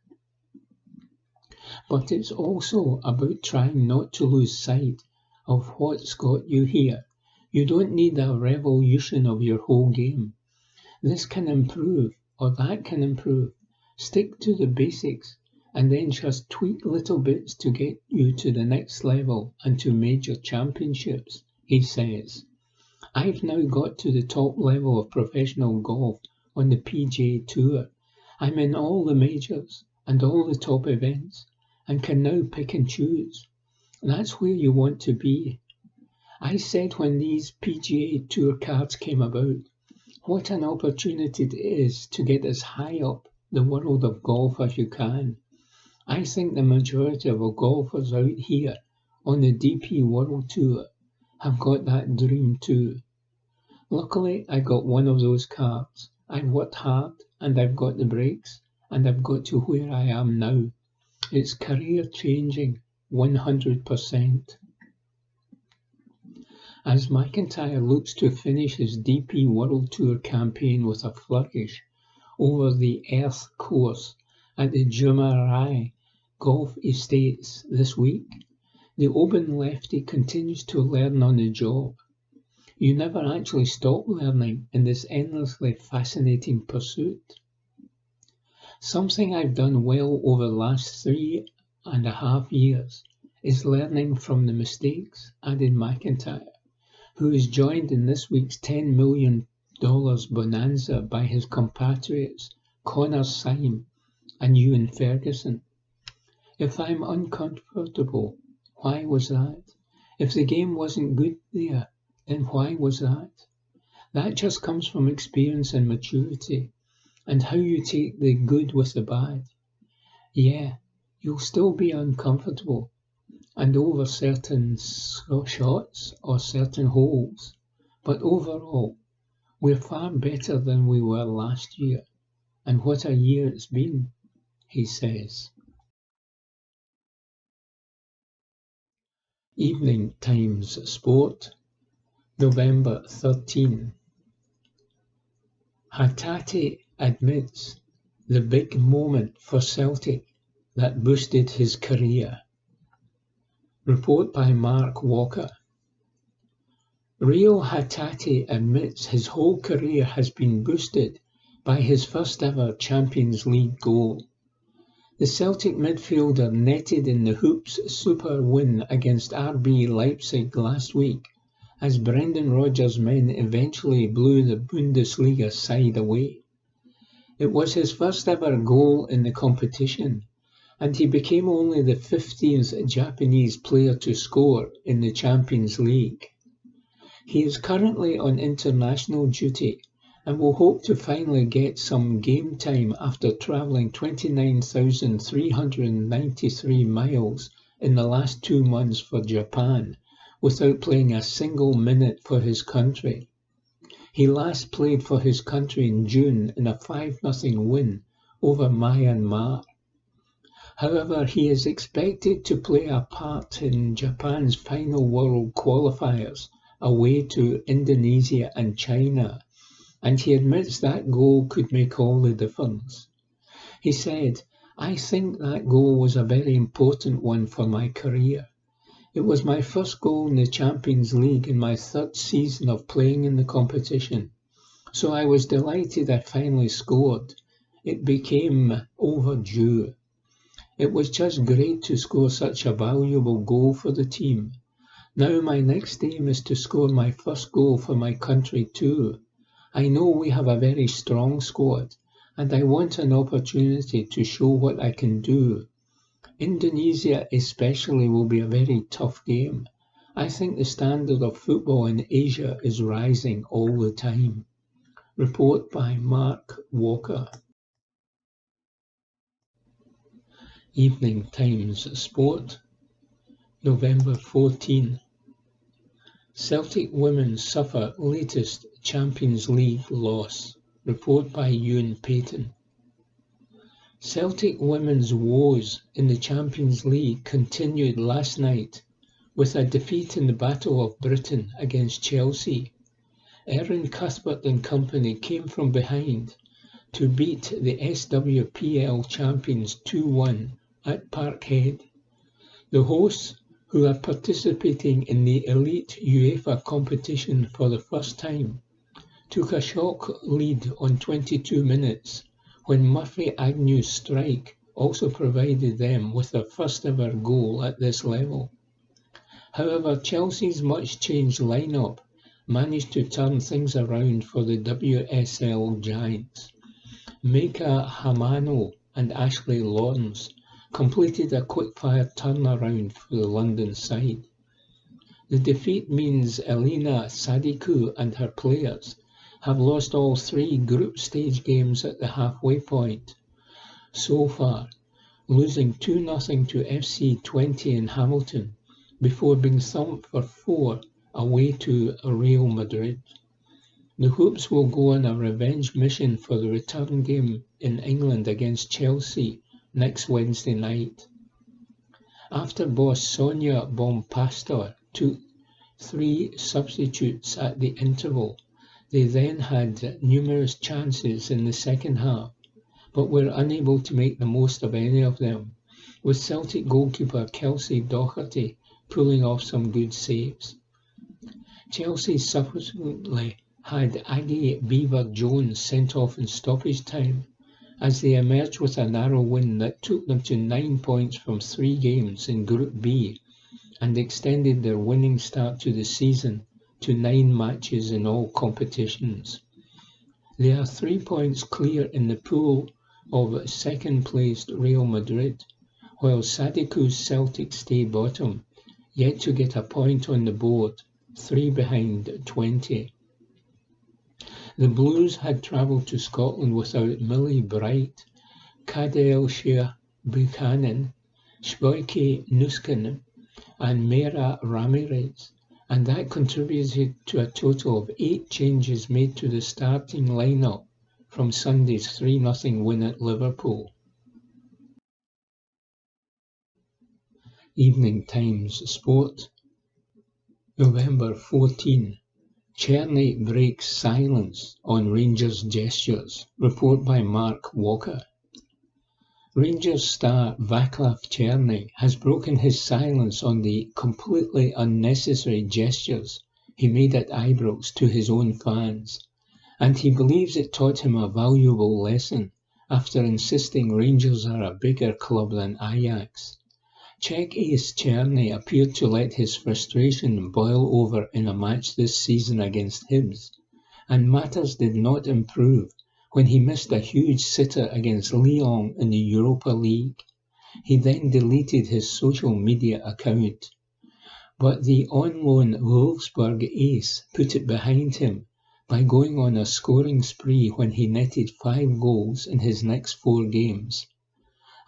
But it's also about trying not to lose sight of what's got you here. You don't need a revolution of your whole game. This can improve, or that can improve. Stick to the basics, and then just tweak little bits to get you to the next level and to major championships, he says. I've now got to the top level of professional golf on the PGA Tour. I'm in all the majors and all the top events, and can now pick and choose. That's where you want to be. I said when these PGA Tour cards came about, what an opportunity it is to get as high up the world of golf as you can. I think the majority of our golfers out here on the DP World Tour have got that dream too. Luckily, I got one of those cards. I've worked hard and I've got the breaks and I've got to where I am now. It's career changing 100%. As McIntyre looks to finish his DP World Tour campaign with a flourish over the Earth course at the Jumeirah Golf Estates this week, the Oban lefty continues to learn on the job. You never actually stop learning in this endlessly fascinating pursuit. Something I've done well over the last 3.5 years is learning from the mistakes, added McIntyre, who is joined in this week's $10 million bonanza by his compatriots Connor Syme and Ewan Ferguson. If I'm uncomfortable, why was that? If the game wasn't good there, then why was that? That just comes from experience and maturity, and how you take the good with the bad. Yeah, you'll still be uncomfortable, and over certain shots or certain holes, but overall, we're far better than we were last year, and what a year it's been, he says. Evening Times Sport, November 13. Hatate admits the big moment for Celtic that boosted his career. Report by Mark Walker. Rio Hatate admits his whole career has been boosted by his first ever Champions League goal. The Celtic midfielder netted in the Hoops super win against RB Leipzig last week as Brendan Rodgers' men eventually blew the Bundesliga side away. It was his first ever goal in the competition, and he became only the 15th Japanese player to score in the Champions League. He is currently on international duty and will hope to finally get some game time after travelling 29,393 miles in the last 2 months for Japan without playing a single minute for his country. He last played for his country in June in a 5-0 win over Myanmar. However, he is expected to play a part in Japan's final World Qualifiers away to Indonesia and China, and he admits that goal could make all the difference. He said, "I think that goal was a very important one for my career. It was my first goal in the Champions League in my 3rd season of playing in the competition, so I was delighted I finally scored. It became overdue. It was just great to score such a valuable goal for the team. Now my next aim is to score my first goal for my country too. I know we have a very strong squad, and I want an opportunity to show what I can do. Indonesia especially will be a very tough game. I think the standard of football in Asia is rising all the time." Report by Mark Walker. Evening Times Sport, November 14. Celtic women suffer latest Champions League loss. Report by Ewan Payton. Celtic women's woes in the Champions League continued last night with a defeat in the Battle of Britain against Chelsea. Erin Cuthbert and company came from behind to beat the SWPL champions 2-1 at Parkhead. The hosts, who are participating in the elite UEFA competition for the first time, took a shock lead on 22 minutes when Murphy Agnew's strike also provided them with their first ever goal at this level. However, Chelsea's much-changed lineup managed to turn things around for the WSL Giants. Mika Hamano and Ashley Lawrence completed a quick-fire turnaround for the London side. The defeat means Elina Sadiku and her players have lost all 3 group stage games at the halfway point so far, losing 2-0 to FC Twente in Hamilton before being thumped for 4 away to Real Madrid. The Hoops will go on a revenge mission for the return game in England against Chelsea next Wednesday night. After boss Sonia Bompastor took 3 substitutes at the interval, they then had numerous chances in the second half, but were unable to make the most of any of them, with Celtic goalkeeper Kelsey Doherty pulling off some good saves. Chelsea subsequently had Aggie Beaver-Jones sent off in stoppage time, as they emerged with a narrow win that took them to 9 points from 3 games in Group B and extended their winning start to the season to 9 matches in all competitions. They are 3 points clear in the pool of second-placed Real Madrid, while Sadiku's Celtic stay bottom, yet to get a point on the board, 3 behind 20. The Blues had travelled to Scotland without Millie Bright, Cadel Shea Buchanan, Shoike Nuskanen and Mera Ramirez, and that contributed to a total of 8 changes made to the starting line-up from Sunday's 3-0 win at Liverpool. Evening Times Sport, November 14. Cherny breaks silence on Rangers gestures. Report by Mark Walker. Rangers star Vaclav Cherny has broken his silence on the completely unnecessary gestures he made at Ibrox to his own fans, and he believes it taught him a valuable lesson after insisting Rangers are a bigger club than Ajax. Czech ace Cherny appeared to let his frustration boil over in a match this season against Hibs, and matters did not improve when he missed a huge sitter against Lyon in the Europa League. He then deleted his social media account. But the on-loan Wolfsburg ace put it behind him by going on a scoring spree when he netted 5 goals in his next 4 games.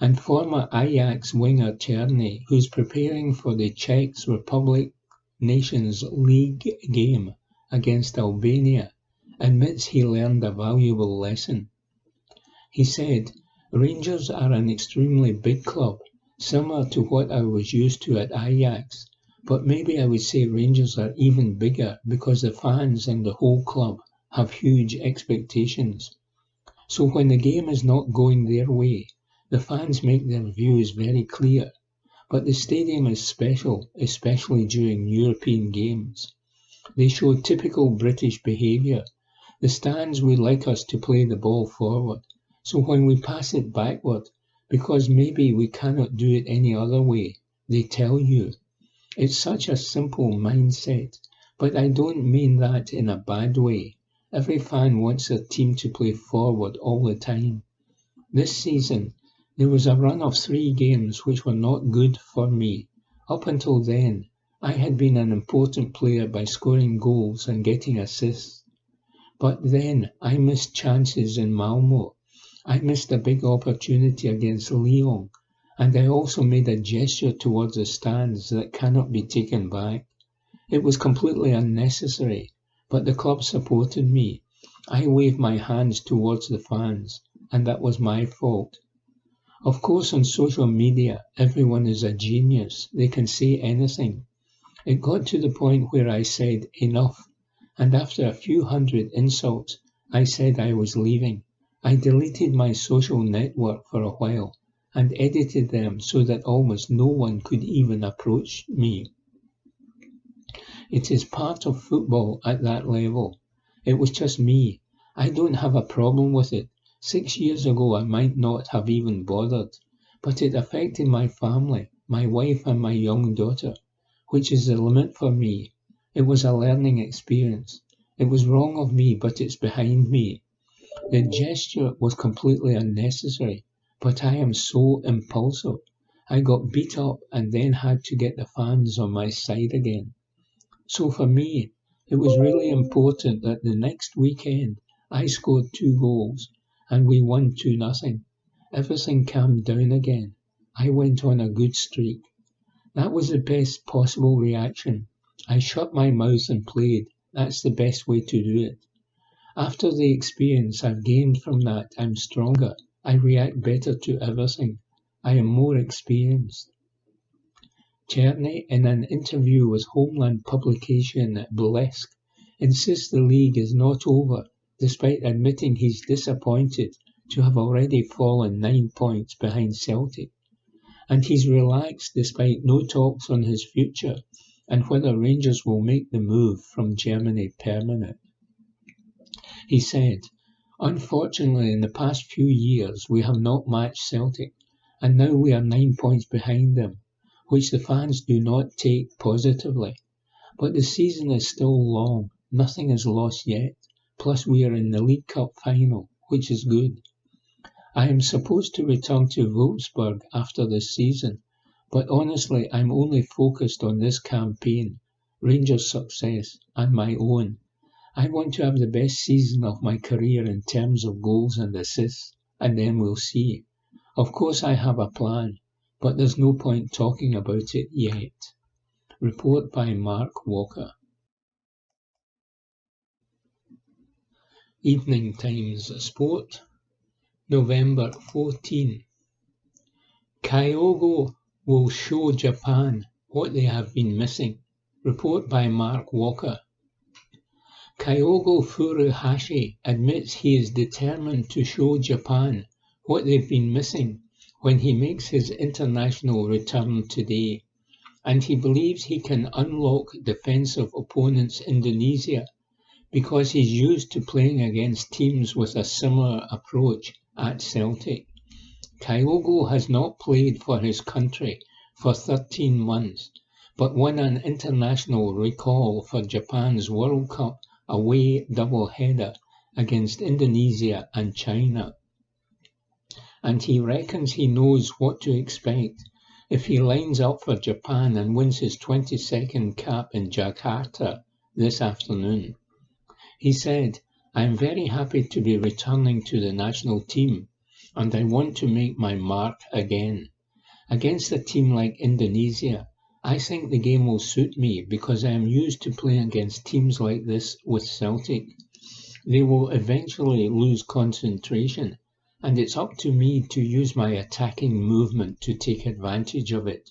And former Ajax winger Cherny, who's preparing for the Czech Republic Nations League game against Albania, admits he learned a valuable lesson. He said, "Rangers are an extremely big club, similar to what I was used to at Ajax, but maybe I would say Rangers are even bigger because the fans and the whole club have huge expectations. So when the game is not going their way, the fans make their views very clear. But the stadium is special, especially during European games. They show typical British behaviour. The stands would like us to play the ball forward, so when we pass it backward, because maybe we cannot do it any other way, they tell you. It's such a simple mindset, but I don't mean that in a bad way. Every fan wants their team to play forward all the time. This season, there was a run of 3 games which were not good for me. Up until then, I had been an important player by scoring goals and getting assists. But then I missed chances in Malmo. I missed a big opportunity against Lyon, and I also made a gesture towards the stands that cannot be taken back. It was completely unnecessary, but the club supported me. I waved my hands towards the fans, and that was my fault. Of course, on social media, everyone is a genius. They can say anything. It got to the point where I said enough, and after a few hundred insults, I said I was leaving. I deleted my social network for a while and edited them so that almost no one could even approach me. It is part of football at that level. It was just me. I don't have a problem with it. 6 years ago I might not have even bothered, but it affected my family, my wife and my young daughter, which is the limit for me. It was a learning experience. It was wrong of me, but it's behind me. The gesture was completely unnecessary, but I am so impulsive. I got beat up and then had to get the fans on my side again. So for me, it was really important that the next weekend I scored 2 goals and we won 2-0. Everything calmed down again. I went on a good streak. That was the best possible reaction. I shut my mouth and played. That's the best way to do it. After the experience I've gained from that, I'm stronger. I react better to everything. I am more experienced. Cherny, in an interview with Homeland publication Blesk, insists the league is not over, despite admitting he's disappointed to have already fallen 9 points behind Celtic. And he's relaxed despite no talks on his future and whether Rangers will make the move from Germany permanent. He said, "Unfortunately, in the past few years, we have not matched Celtic, and now we are 9 points behind them, which the fans do not take positively. But the season is still long, nothing is lost yet, plus we are in the League Cup final, which is good. I am supposed to return to Wolfsburg after this season, but honestly I'm only focused on this campaign, Rangers' success, and my own. I want to have the best season of my career in terms of goals and assists, and then we'll see. Of course I have a plan, but there's no point talking about it yet. Report by Mark Walker. Evening Times Sport, November 14. Kyogo will show Japan what they have been missing. Report by Mark Walker. Kyogo Furuhashi admits he is determined to show Japan what they've been missing when he makes his international return today, and he believes he can unlock defensive opponents Indonesia because he's used to playing against teams with a similar approach at Celtic. Kyogo has not played for his country for 13 months, but won an international recall for Japan's World Cup away double-header against Indonesia and China. And he reckons he knows what to expect if he lines up for Japan and wins his 22nd cap in Jakarta this afternoon. He said, "I am very happy to be returning to the national team, and I want to make my mark again. Against a team like Indonesia, I think the game will suit me because I am used to playing against teams like this with Celtic. They will eventually lose concentration, and it's up to me to use my attacking movement to take advantage of it.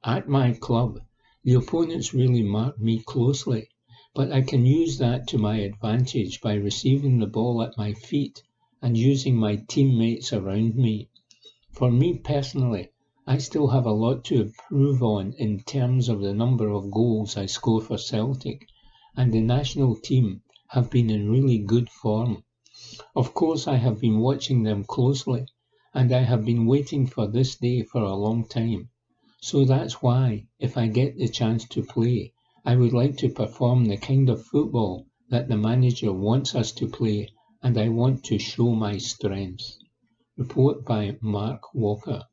At my club, the opponents really mark me closely, but I can use that to my advantage by receiving the ball at my feet and using my teammates around me. For me personally, I still have a lot to improve on in terms of the number of goals I score for Celtic, and the national team have been in really good form. Of course, I have been watching them closely, and I have been waiting for this day for a long time. So that's why, if I get the chance to play, I would like to perform the kind of football that the manager wants us to play, and I want to show my strengths." Report by Mark Walker.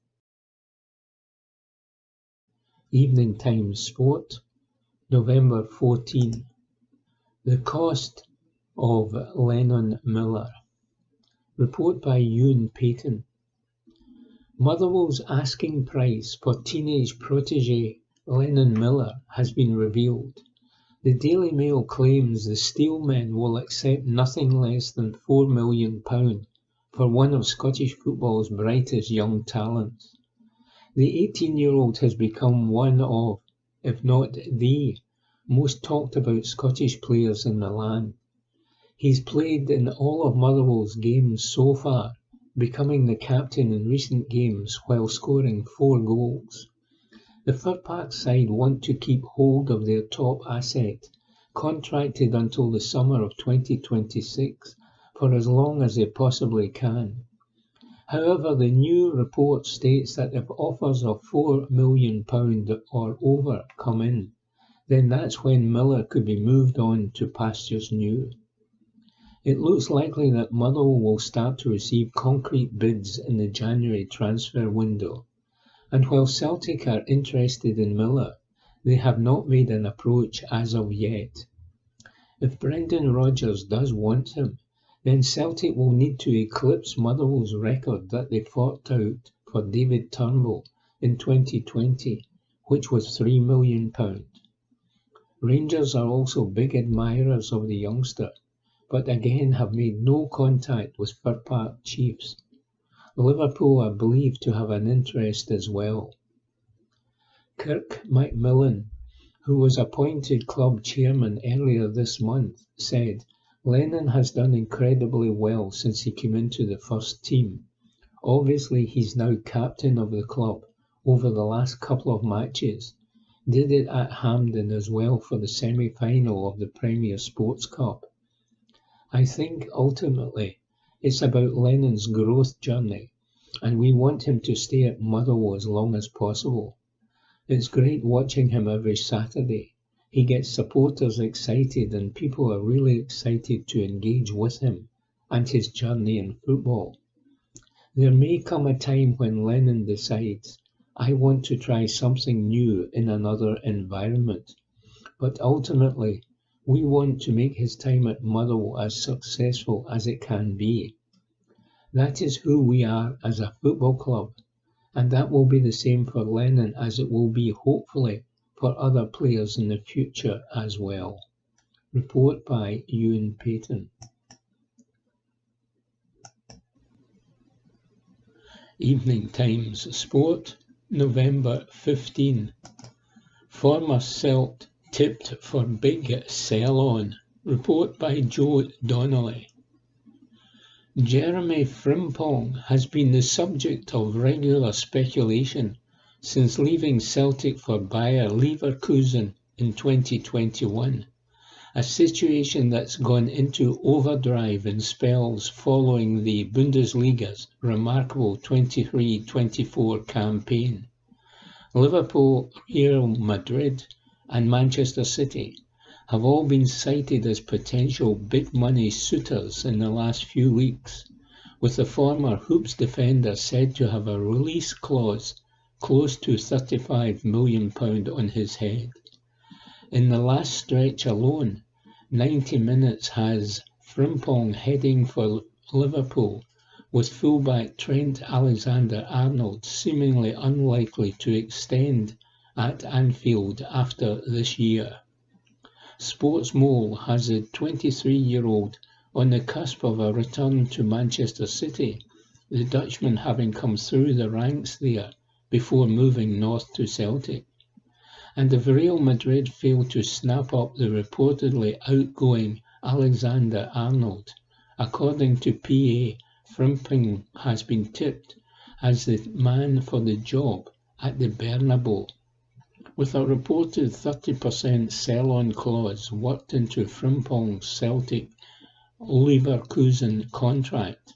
Evening Times Sport, November 14. The cost of Lennon Miller. Report by Ewan Payton. Motherwell's asking price for teenage protege Lennon Miller has been revealed. The Daily Mail claims the Steelmen will accept nothing less than £4 million for one of Scottish football's brightest young talents. The 18-year-old has become one of, if not the, most talked about Scottish players in the land. He's played in all of Motherwell's games so far, becoming the captain in recent games while scoring 4 goals. The Fir Park side want to keep hold of their top asset, contracted until the summer of 2026, for as long as they possibly can. However, the new report states that if offers of £4 million or over come in, then that's when Miller could be moved on to pastures new. It looks likely that Motherwell will start to receive concrete bids in the January transfer window, and while Celtic are interested in Miller, they have not made an approach as of yet. If Brendan Rodgers does want him, then Celtic will need to eclipse Motherwell's record that they fought out for David Turnbull in 2020, which was £3 million. Rangers are also big admirers of the youngster, but again have made no contact with Fir Park Chiefs. Liverpool are believed to have an interest as well. Kirk McMillan, who was appointed club chairman earlier this month, said, "Lennon has done incredibly well since he came into the first team. Obviously he's now captain of the club over the last couple of matches. Did it at Hampden as well for the semi-final of the Premier Sports Cup. I think ultimately it's about Lennon's growth journey, and we want him to stay at Motherwell as long as possible. It's great watching him every Saturday. He gets supporters excited, and people are really excited to engage with him and his journey in football. There may come a time when Lennon decides, I want to try something new in another environment, but ultimately We want to make his time at Motherwell as successful as it can be. That is who we are as a football club, and that will be the same for Lennon as it will be, hopefully, for other players in the future as well. Report by Ewan Payton. Evening Times Sport, November 15. Former Celt tipped for big sell-on. Report by Joe Donnelly. Jeremy Frimpong has been the subject of regular speculation since leaving Celtic for Bayer Leverkusen in 2021, a situation that's gone into overdrive in spells following the Bundesliga's remarkable 23-24 campaign. Liverpool, Real Madrid and Manchester City have all been cited as potential big-money suitors in the last few weeks, with the former Hoops defender said to have a release clause close to £35 million on his head. In the last stretch alone, 90 minutes has Frimpong heading for Liverpool, with fullback Trent Alexander-Arnold seemingly unlikely to extend at Anfield after this year. Sportsmole has a 23-year-old on the cusp of a return to Manchester City, the Dutchman having come through the ranks there before moving north to Celtic. And if Real Madrid fail to snap up the reportedly outgoing Alexander-Arnold, according to PA, Frimpong has been tipped as the man for the job at the Bernabeu, with a reported 30% sell-on clause worked into Frimpong's Celtic Leverkusen contract.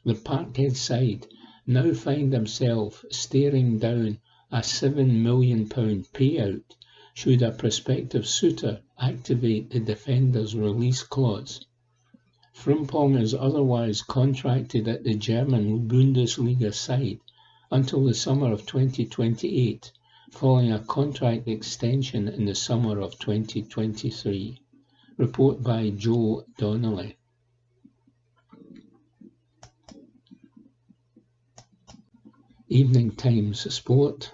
The Parkhead side now find themselves staring down a £7 million payout should a prospective suitor activate the defender's release clause. Frimpong is otherwise contracted at the German Bundesliga side until the summer of 2028, following a contract extension in the summer of 2023. Report by Joe Donnelly. Evening Times Sport,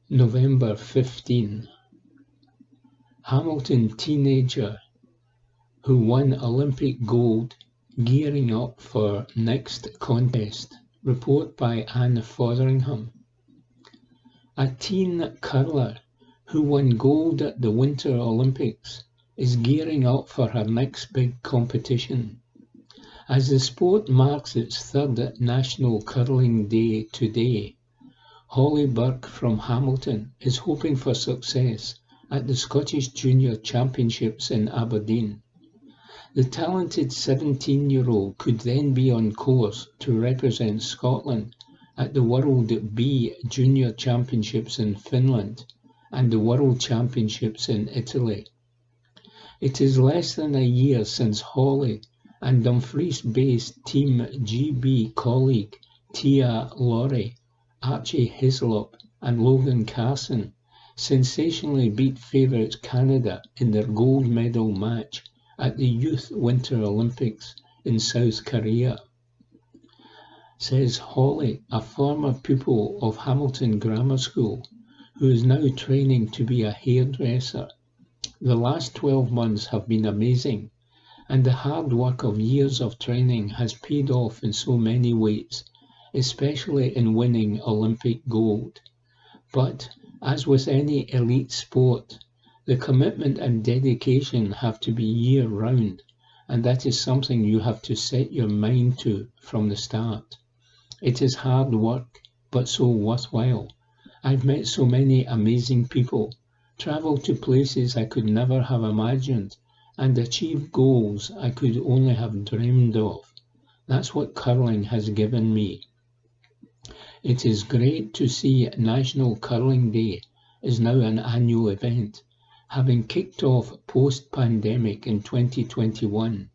November 15. Hamilton teenager who won Olympic gold gearing up for next contest. Report by Anne Fotheringham. A teen curler who won gold at the Winter Olympics is gearing up for her next big competition. As the sport marks its third National Curling Day today, Holly Burke from Hamilton is hoping for success at the Scottish Junior Championships in Aberdeen. The talented 17-year-old could then be on course to represent Scotland at the World B Junior Championships in Finland and the World Championships in Italy. It is less than a year since Holly and Dumfries-based Team GB colleague Tia Laurie, Archie Hislop and Logan Carson sensationally beat favourites Canada in their gold medal match at the Youth Winter Olympics in South Korea. Says Holly, a former pupil of Hamilton Grammar School, who is now training to be a hairdresser. The last 12 months have been amazing, and the hard work of years of training has paid off in so many ways, especially in winning Olympic gold. But, as with any elite sport, the commitment and dedication have to be year-round, and that is something you have to set your mind to from the start. It is hard work, but so worthwhile. I've met so many amazing people, travelled to places I could never have imagined, and achieved goals I could only have dreamed of. That's what curling has given me. It is great to see National Curling Day is now an annual event, having kicked off post-pandemic in 2021,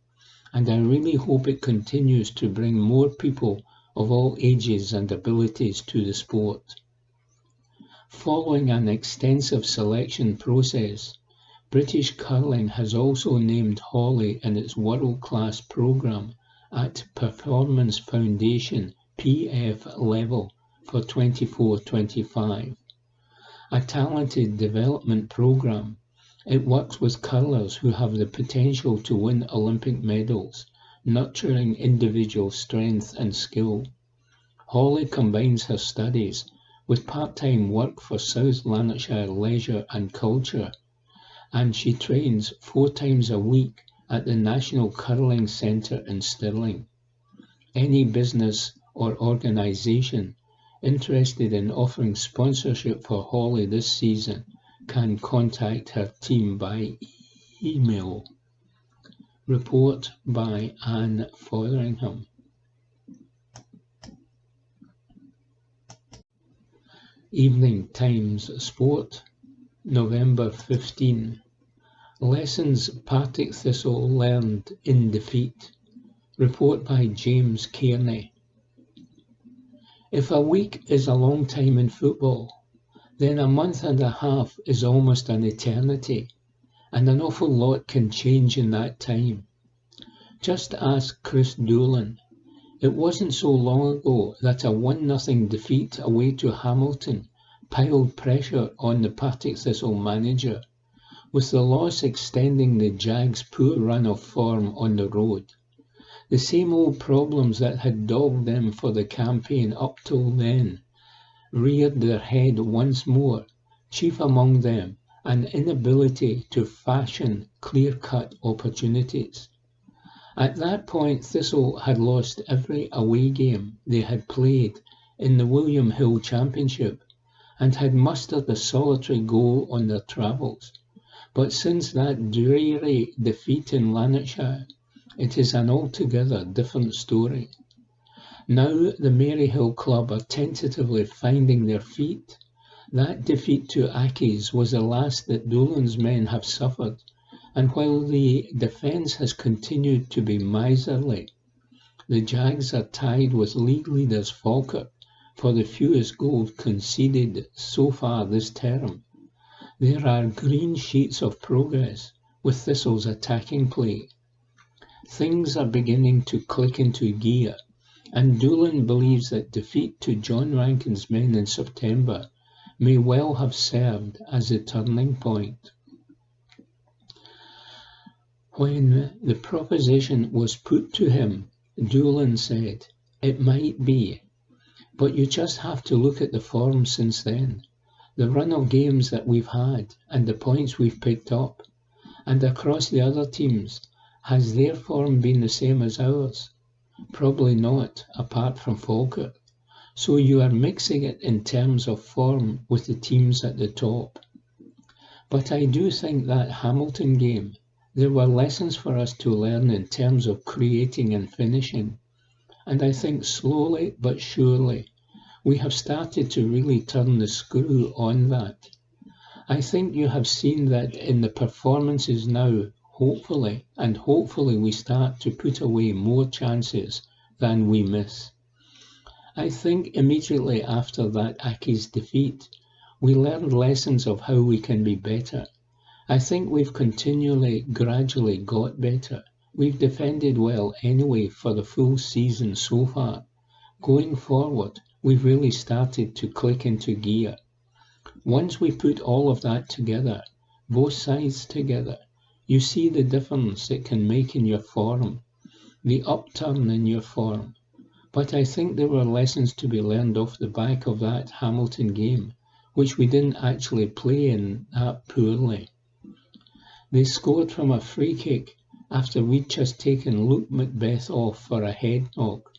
and I really hope it continues to bring more people of all ages and abilities to the sport. Following an extensive selection process, British Curling has also named Hawley in its world-class programme at Performance Foundation PF level for 24-25. A talented development programme, it works with curlers who have the potential to win Olympic medals, nurturing individual strength and skill. Hawley combines her studies with part-time work for South Lanarkshire Leisure and Culture, and she trains 4 times a week at the National Curling Centre in Stirling. Any business or organisation interested in offering sponsorship for Hawley this season can contact her team by email. Report by Anne Fotheringham. Evening Times Sport, November 15. Lessons Partick Thistle learned in defeat. Report by James Kearney. If a week is a long time in football, then a month and a half is almost an eternity, and an awful lot can change in that time. Just ask Chris Doolan. It wasn't so long ago that a 1-0 defeat away to Hamilton piled pressure on the Partick Thistle manager, with the loss extending the Jags' poor run of form on the road. The same old problems that had dogged them for the campaign up till then reared their head once more, chief among them an inability to fashion clear-cut opportunities. At that point, Thistle had lost every away game they had played in the William Hill Championship and had mustered a solitary goal on their travels. But since that dreary defeat in Lanarkshire, it is an altogether different story. Now the Maryhill Club are tentatively finding their feet. That defeat to Accies was the last that Doolan's men have suffered, and while the defence has continued to be miserly, the Jags are tied with league leaders Falkirk for the fewest goals conceded so far this term. There are green sheets of progress with Thistle's attacking play. Things are beginning to click into gear, and Doolan believes that defeat to John Rankin's men in September may well have served as a turning point. When the proposition was put to him, Doolan said, "It might be, but you just have to look at the form since then, the run of games that we've had and the points we've picked up, and across the other teams, has their form been the same as ours? Probably not, apart from Falkirk. So you are mixing it in terms of form with the teams at the top. But I do think that Hamilton game, there were lessons for us to learn in terms of creating and finishing, and I think slowly but surely we have started to really turn the screw on that. I think you have seen that in the performances now, hopefully we start to put away more chances than we miss. I think immediately after that Accies defeat, we learned lessons of how we can be better. I think we've gradually got better. We've defended well anyway for the full season so far. Going forward, we've really started to click into gear. Once we put all of that together, both sides together, you see the difference it can make in your form, the upturn in your form. But I think there were lessons to be learned off the back of that Hamilton game, which we didn't actually play in that poorly. They scored from a free kick after we'd just taken Luke Macbeth off for a head knock.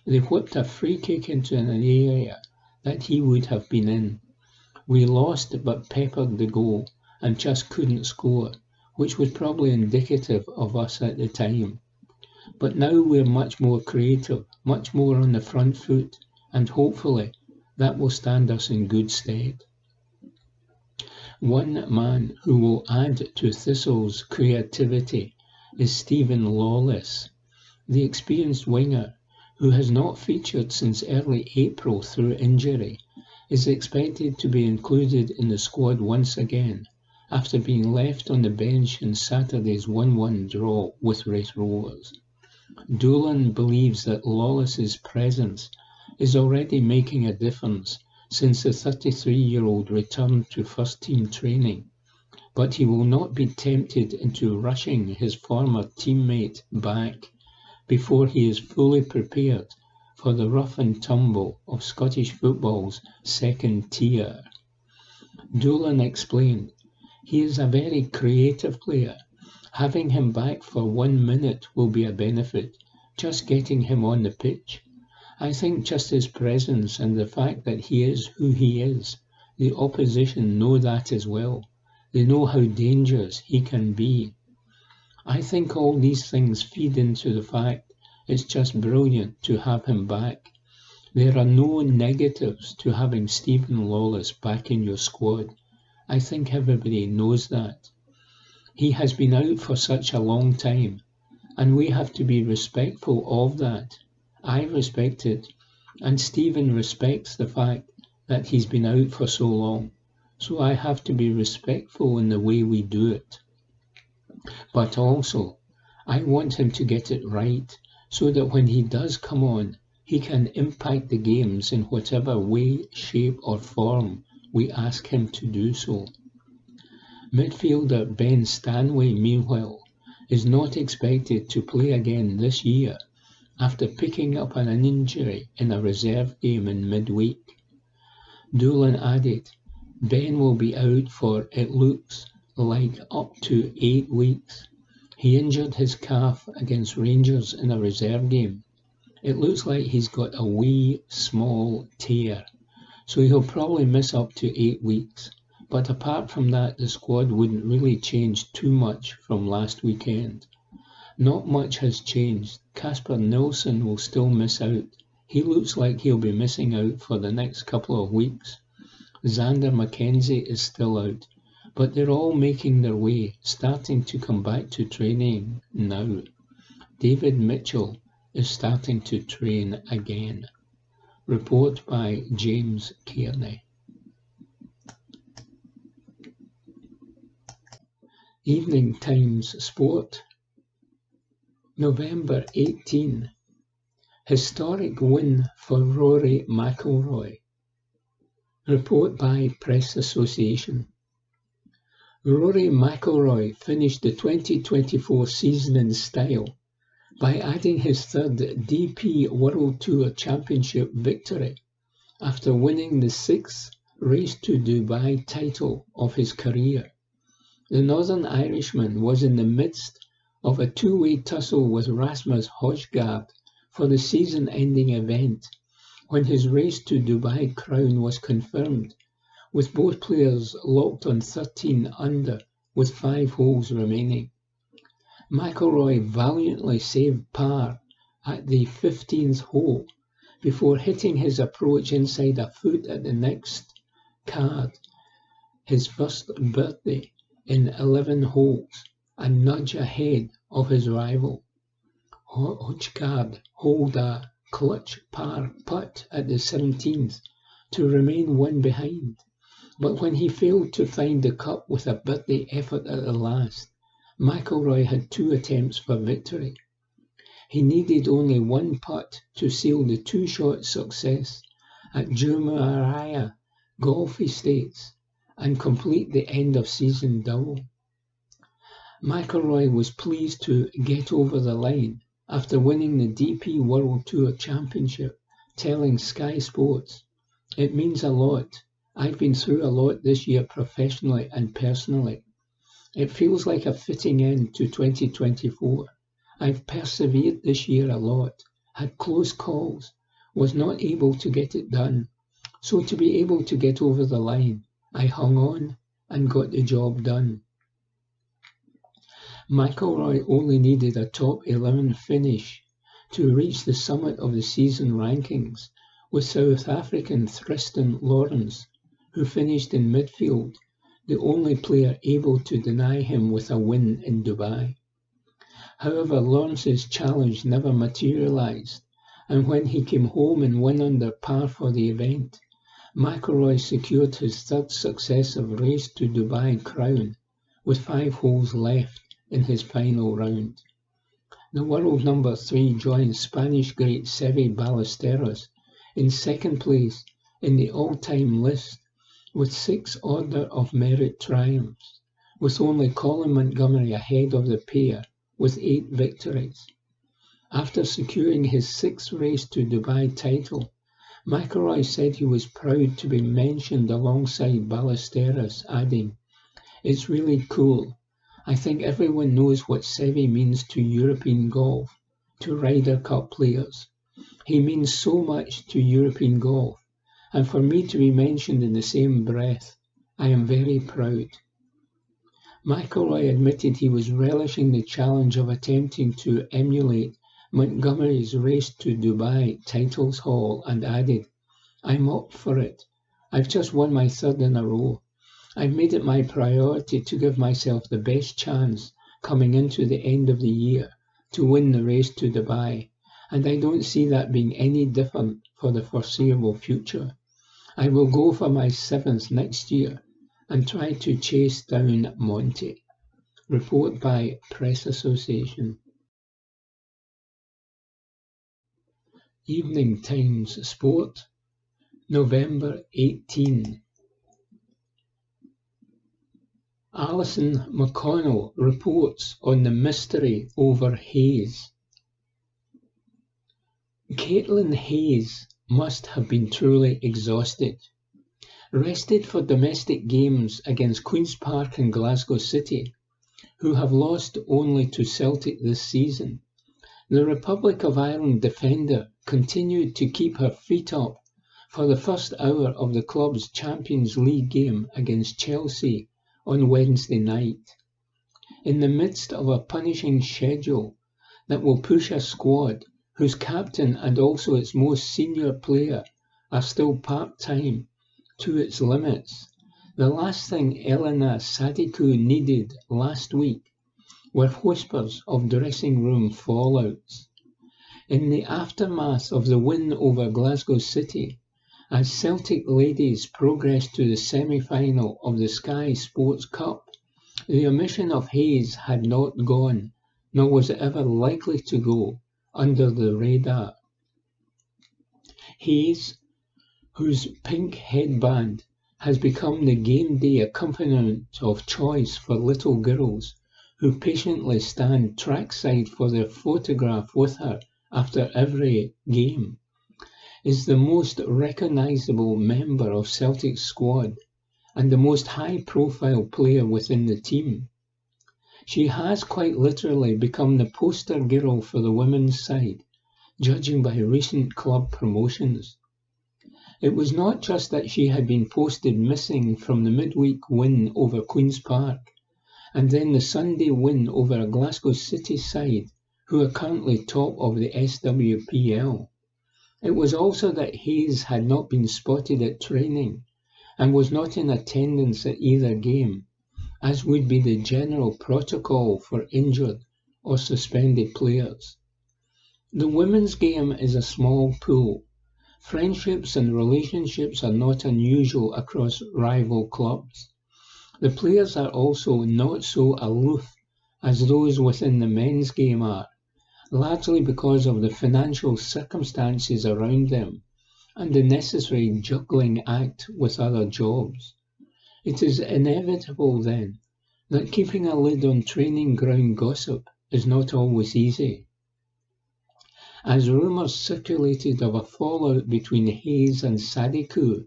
They whipped a free kick into an area that he would have been in. We lost but peppered the goal and just couldn't score, which was probably indicative of us at the time. But now we're much more creative, much more on the front foot, and hopefully that will stand us in good stead. One man who will add to Thistle's creativity is Stephen Lawless, the experienced winger who has not featured since early April through injury, is expected to be included in the squad once again, after being left on the bench in Saturday's 1-1 draw with Raith Rovers. Doolan believes that Lawless's presence is already making a difference since the 33-year-old returned to first-team training, but he will not be tempted into rushing his former teammate back before he is fully prepared for the rough and tumble of Scottish football's second tier. Doolan explained, "He is a very creative player. Having him back for 1 minute will be a benefit, just getting him on the pitch. I think just his presence and the fact that he is who he is, the opposition know that as well. They know how dangerous he can be. I think all these things feed into the fact it's just brilliant to have him back. There are no negatives to having Stephen Lawless back in your squad. I think everybody knows that. He has been out for such a long time, and we have to be respectful of that. I respect it, and Stephen respects the fact that he's been out for so long, so I have to be respectful in the way we do it. But also, I want him to get it right, so that when he does come on, he can impact the games in whatever way, shape or form we ask him to do so." Midfielder Ben Stanway, meanwhile, is not expected to play again this year after picking up an injury in a reserve game in midweek. Doolan added, "Ben will be out for, it looks like, up to 8 weeks. He injured his calf against Rangers in a reserve game. It looks like he's got a wee, small tear, so he'll probably miss up to 8 weeks. But apart from that, the squad wouldn't really change too much from last weekend. Not much has changed. Casper Nilsson will still miss out. He looks like he'll be missing out for the next couple of weeks. Xander Mackenzie is still out, but they're all making their way, starting to come back to training now. David Mitchell is starting to train again." Report by James Kearney. Evening Times Sport, November 18. Historic win for Rory McIlroy. Report by Press Association. Rory McIlroy finished the 2024 season in style by adding his third DP World Tour Championship victory after winning the 6th Race to Dubai title of his career. The Northern Irishman was in the midst of a two-way tussle with Rasmus Højgaard for the season-ending event when his Race to Dubai crown was confirmed, with both players locked on 13 under with 5 holes remaining. McIlroy valiantly saved par at the 15th hole before hitting his approach inside a foot at the next card, his first birthday in 11 holes, a nudge ahead of his rival. Højgaard holed a clutch par putt at the 17th to remain one behind, but when he failed to find the cup with a birthday effort at the last, McIlroy had 2 attempts for victory. He needed only one putt to seal the 2-shot success at Jumeirah Golf Estates and complete the end-of-season double. McIlroy was pleased to get over the line after winning the DP World Tour Championship, telling Sky Sports, "It means a lot. I've been through a lot this year professionally and personally. It feels like a fitting end to 2024. I've persevered this year a lot, had close calls, was not able to get it done. So to be able to get over the line, I hung on and got the job done." McIlroy only needed a top 11 finish to reach the summit of the season rankings, with South African Tristan Lawrence, who finished in midfield, the only player able to deny him with a win in Dubai. However, Lawrence's challenge never materialised, and when he came home and won under par for the event, McIlroy secured his third successive Race to Dubai crown with 5 holes left in his final round. The world number 3 joins Spanish great Seve Ballesteros in second place in the all-time list with 6 Order of Merit triumphs, with only Colin Montgomerie ahead of the pair with 8 victories. After securing his 6th race to Dubai title, McIlroy said he was proud to be mentioned alongside Ballesteros, adding, "It's really cool. I think everyone knows what Seve means to European golf, to Ryder Cup players. He means so much to European golf, and for me to be mentioned in the same breath, I am very proud." McIlroy admitted he was relishing the challenge of attempting to emulate Montgomerie's race to Dubai titles haul and added, "I'm up for it. I've just won my 3rd in a row. I've made it my priority to give myself the best chance coming into the end of the year to win the race to Dubai, and I don't see that being any different for the foreseeable future. I will go for my 7th next year and try to chase down Monty." Report by Press Association. Evening Times Sport, November 18. Alison McConnell reports on the mystery over Hayes. Caitlin Hayes must have been truly exhausted. Rested for domestic games against Queen's Park and Glasgow City, who have lost only to Celtic this season, the Republic of Ireland defender continued to keep her feet up for the first hour of the club's Champions League game against Chelsea on Wednesday night. In the midst of a punishing schedule that will push a squad whose captain and also its most senior player are still part-time to its limits, the last thing Elena Sadiku needed last week were whispers of dressing room fallouts. In the aftermath of the win over Glasgow City, as Celtic ladies progressed to the semi-final of the Sky Sports Cup, the omission of Hayes had not gone, nor was it ever likely to go, under the radar. Hayes, whose pink headband has become the game day accompaniment of choice for little girls who patiently stand trackside for their photograph with her after every game, is the most recognisable member of Celtic's squad and the most high-profile player within the team. She has quite literally become the poster girl for the women's side, judging by recent club promotions. It was not just that she had been posted missing from the midweek win over Queen's Park, and then the Sunday win over a Glasgow City side who are currently top of the SWPL. It was also that Hayes had not been spotted at training and was not in attendance at either game, as would be the general protocol for injured or suspended players. The women's game is a small pool. Friendships and relationships are not unusual across rival clubs. The players are also not so aloof as those within the men's game are, largely because of the financial circumstances around them and the necessary juggling act with other jobs. It is inevitable, then, that keeping a lid on training ground gossip is not always easy. As rumours circulated of a fallout between Hayes and Sadiku,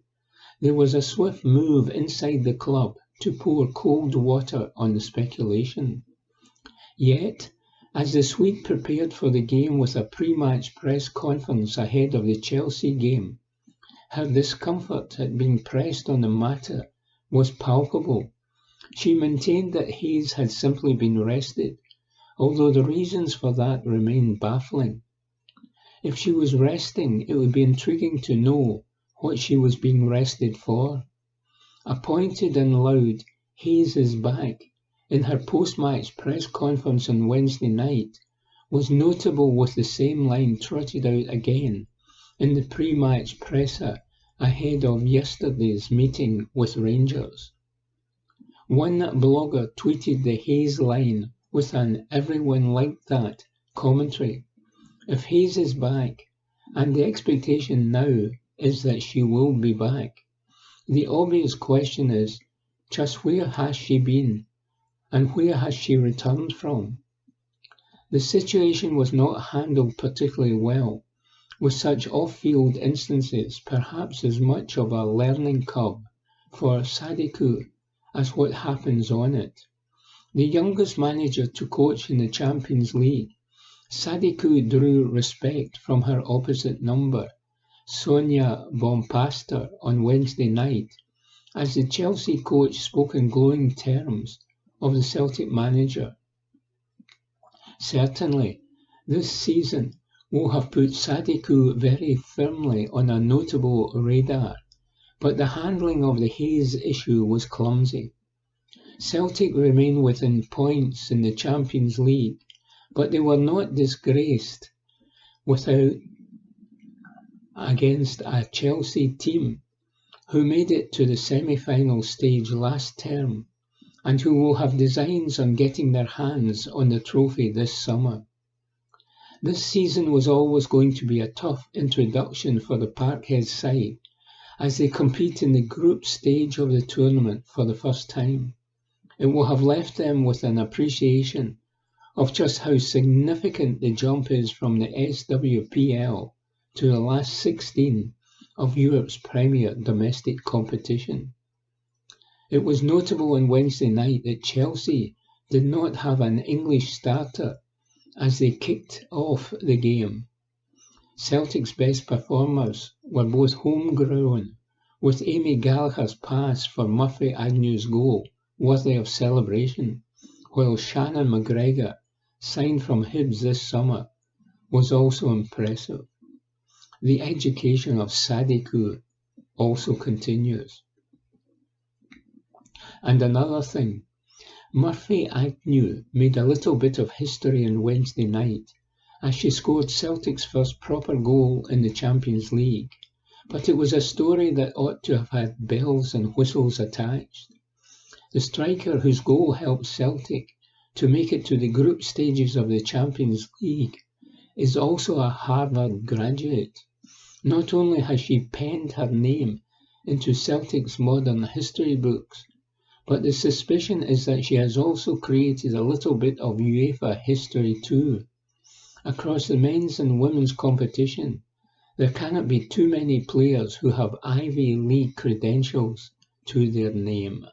there was a swift move inside the club to pour cold water on the speculation. Yet, as the Swede prepared for the game with a pre-match press conference ahead of the Chelsea game, her discomfort at being pressed on the matter was palpable. She maintained that Hayes had simply been rested, although the reasons for that remained baffling. If she was resting, it would be intriguing to know what she was being rested for. Appointed and loud, Hayes is back, in her post-match press conference on Wednesday night, was notable with the same line trotted out again in the pre-match presser ahead of yesterday's meeting with Rangers. One blogger tweeted the Hayes line with an "everyone liked that" commentary. If Hayes is back, and the expectation now is that she will be back, the obvious question is, just where has she been, and where has she returned from? The situation was not handled particularly well, with such off-field instances perhaps as much of a learning curve for Sadiku as what happens on it. The youngest manager to coach in the Champions League, Sadiku drew respect from her opposite number, Sonia Bompastor, on Wednesday night, as the Chelsea coach spoke in glowing terms of the Celtic manager. Certainly, this season will have put Sadiku very firmly on a notable radar, but the handling of the Hayes issue was clumsy. Celtic remain within points in the Champions League, but they were not disgraced against a Chelsea team who made it to the semi-final stage last term and who will have designs on getting their hands on the trophy this summer. This season was always going to be a tough introduction for the Parkhead side as they compete in the group stage of the tournament for the first time. It will have left them with an appreciation of just how significant the jump is from the SWPL to the last 16 of Europe's premier domestic competition. It was notable on Wednesday night that Chelsea did not have an English starter as they kicked off the game. Celtic's best performers were both homegrown, with Amy Gallagher's pass for Murphy Agnew's goal worthy of celebration, while Shannon McGregor, signed from Hibs this summer, was also impressive. The education of Sadiku also continues. And another thing, Murphy Agnew made a little bit of history on Wednesday night as she scored Celtic's first proper goal in the Champions League, but it was a story that ought to have had bells and whistles attached. The striker whose goal helped Celtic to make it to the group stages of the Champions League is also a Harvard graduate. Not only has she penned her name into Celtic's modern history books, but the suspicion is that she has also created a little bit of UEFA history too. Across the men's and women's competition, there cannot be too many players who have Ivy League credentials to their name.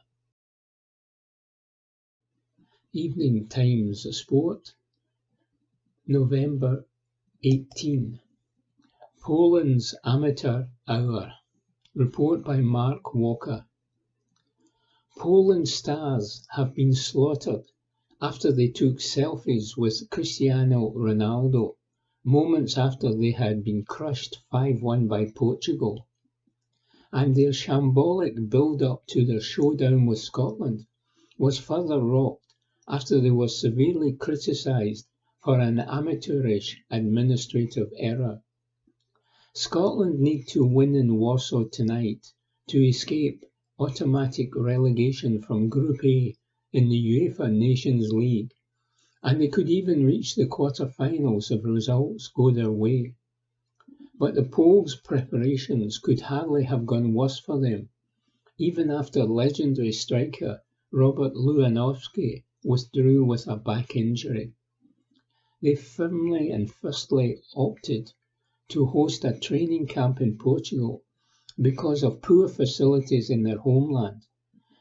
Evening Times Sport, November 18. Poland's Amateur Hour. Report by Mark Walker. Poland stars have been slaughtered after they took selfies with Cristiano Ronaldo moments after they had been crushed 5-1 by Portugal. And their shambolic build-up to their showdown with Scotland was further rocked after they were severely criticised for an amateurish administrative error. Scotland need to win in Warsaw tonight to escape automatic relegation from Group A in the UEFA Nations League, and they could even reach the quarter-finals if results go their way. But the Poles' preparations could hardly have gone worse for them, even after legendary striker Robert Lewandowski withdrew with a back injury. They firmly and firstly opted to host a training camp in Portugal because of poor facilities in their homeland,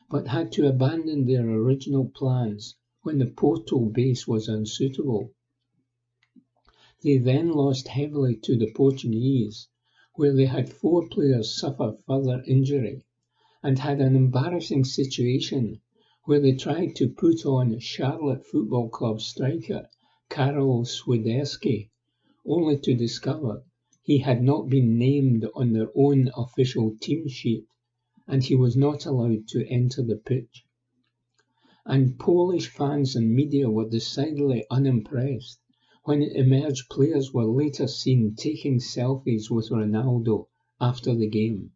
but had to abandon their original plans when the Porto base was unsuitable. They then lost heavily to the Portuguese, where they had 4 players suffer further injury, and had an embarrassing situation where they tried to put on Charlotte Football Club striker Karol Swiderski, only to discover he had not been named on their own official team sheet, and he was not allowed to enter the pitch. And Polish fans and media were decidedly unimpressed when it emerged players were later seen taking selfies with Ronaldo after the game.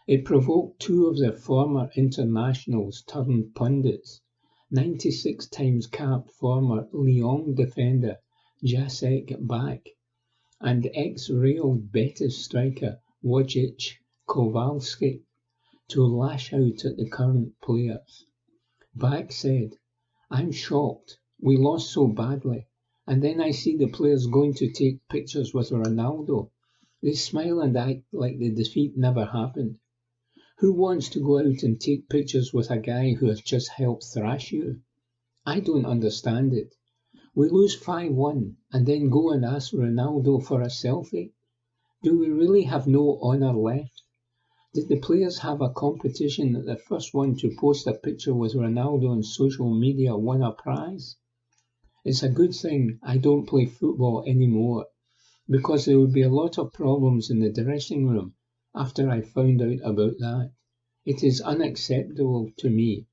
It provoked two of their former internationals turned pundits, 96 times capped former Lyon defender Jacek Bak and ex-Real Betis striker Wojciech Kowalski, to lash out at the current players. Bak said, "I'm shocked. We lost so badly. And then I see the players going to take pictures with Ronaldo. They smile and act like the defeat never happened. Who wants to go out and take pictures with a guy who has just helped thrash you? I don't understand it. We lose 5-1 and then go and ask Ronaldo for a selfie? Do we really have no honour left? Did the players have a competition that the first one to post a picture with Ronaldo on social media won a prize? It's a good thing I don't play football anymore, because there would be a lot of problems in the dressing room after I found out about that. It is unacceptable to me."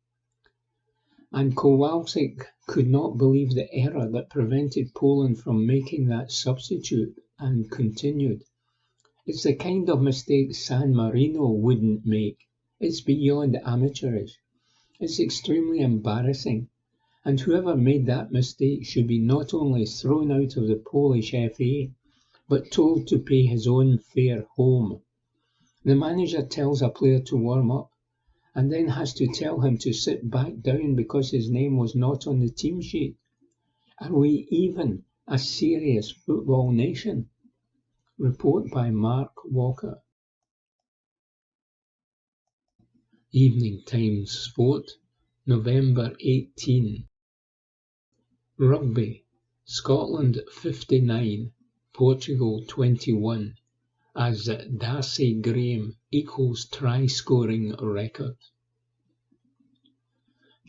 And Kowalczyk could not believe the error that prevented Poland from making that substitute, and continued, "It's the kind of mistake San Marino wouldn't make. It's beyond amateurish. It's extremely embarrassing, and whoever made that mistake should be not only thrown out of the Polish FA, but told to pay his own fare home. The manager tells a player to warm up, and then has to tell him to sit back down because his name was not on the team sheet. Are we even a serious football nation?" Report by Mark Walker. Evening Times Sport, November 18. Rugby. Scotland 59, Portugal 21, as Darcy Graham equals try-scoring record.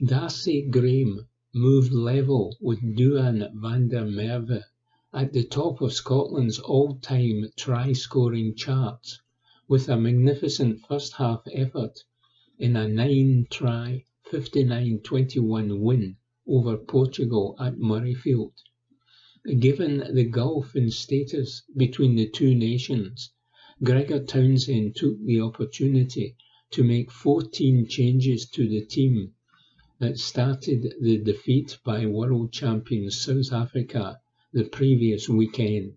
Darcy Graham moved level with Duhan van der Merwe at the top of Scotland's all-time try-scoring charts with a magnificent first-half effort in a 9-try, 59-21 win over Portugal at Murrayfield. Given the gulf in status between the two nations, Gregor Townsend took the opportunity to make 14 changes to the team that started the defeat by world champions South Africa the previous weekend.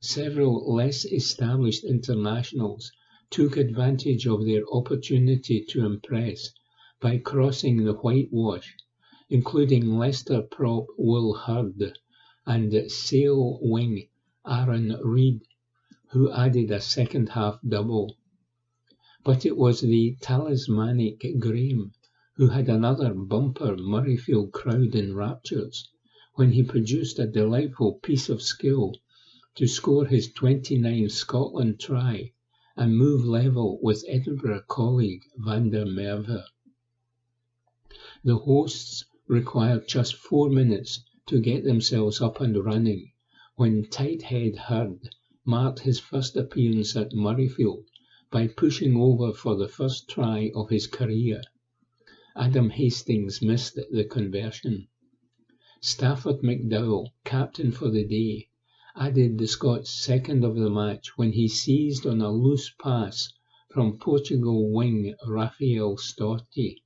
Several less established internationals took advantage of their opportunity to impress by crossing the whitewash, including Leicester prop Will Hurd and Sale wing Aaron Reid, who added a second-half double. But it was the talismanic Graham who had another bumper Murrayfield crowd in raptures when he produced a delightful piece of skill to score his 29th Scotland try and move level with Edinburgh colleague van der Merwe. The hosts required just 4 minutes to get themselves up and running when Tighthead Hurd marked his first appearance at Murrayfield by pushing over for the first try of his career. Adam Hastings missed the conversion. Stafford McDowell, captain for the day, added the Scots' second of the match when he seized on a loose pass from Portugal wing Rafael Storti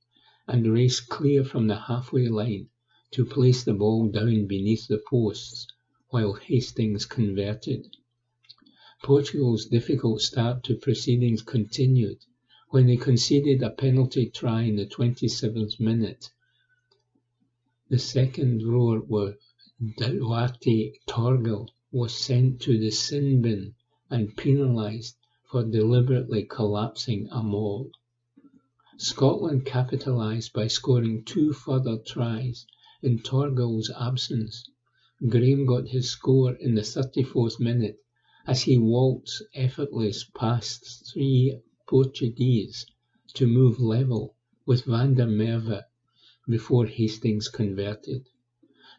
and raced clear from the halfway line to place the ball down beneath the posts while Hastings converted. Portugal's difficult start to proceedings continued when they conceded a penalty try in the 27th minute. The second rower was Duarte Torgel was sent to the sin bin and penalised for deliberately collapsing a maul. Scotland capitalised by scoring 2 further tries in Torgel's absence. Graham got his score in the 34th minute as he waltzed effortless past 3 Portuguese to move level with van der Merwe before Hastings converted.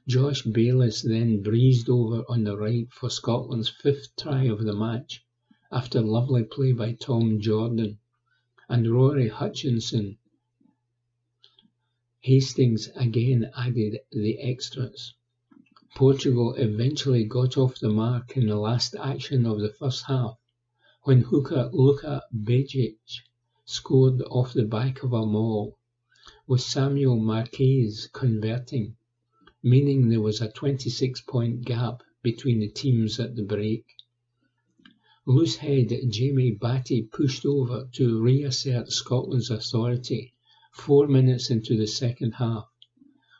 Josh Bayliss then breezed over on the right for Scotland's 5th try of the match after lovely play by Tom Jordan and Rory Hutchinson. Hastings again added the extras. Portugal eventually got off the mark in the last action of the first half when hooker Luka Bejic scored off the back of a maul, with Samuel Marquez converting, meaning there was a 26-point gap between the teams at the break. Loosehead Jamie Batty pushed over to reassert Scotland's authority 4 minutes into the second half,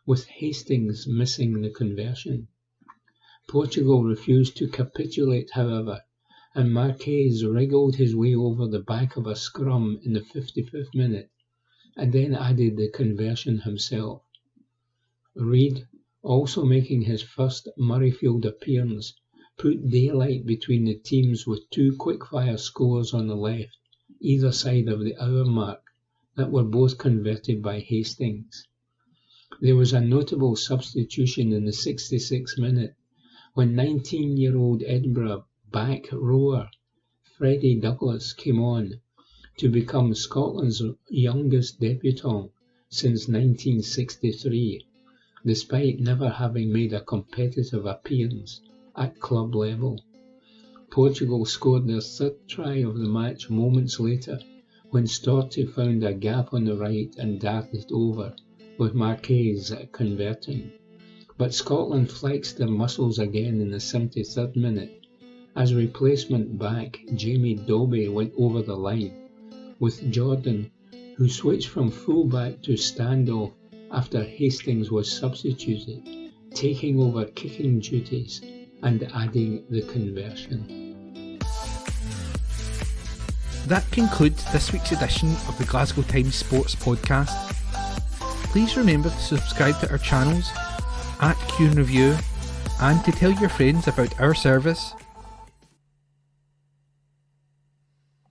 with Hastings missing the conversion. Portugal refused to capitulate, however, and Marquez wriggled his way over the back of a scrum in the 55th minute, and then added the conversion himself. Reid, also making his first Murrayfield appearance, put daylight between the teams with 2 quickfire scores on the left, either side of the hour mark, that were both converted by Hastings. There was a notable substitution in the 66th minute, when 19-year-old Edinburgh back rower Freddie Douglas came on to become Scotland's youngest debutant since 1963, despite never having made a competitive appearance at club level. Portugal scored their 3rd try of the match moments later, when Storty found a gap on the right and darted over, with Marquez converting. But Scotland flexed their muscles again in the 73rd minute, as replacement back Jamie Dobie went over the line, with Jordan, who switched from full-back to standoff after Hastings was substituted, taking over kicking duties and adding the conversion. That concludes this week's edition of the Glasgow Times Sports Podcast. Please remember to subscribe to our channels at Q and Review, and to tell your friends about our service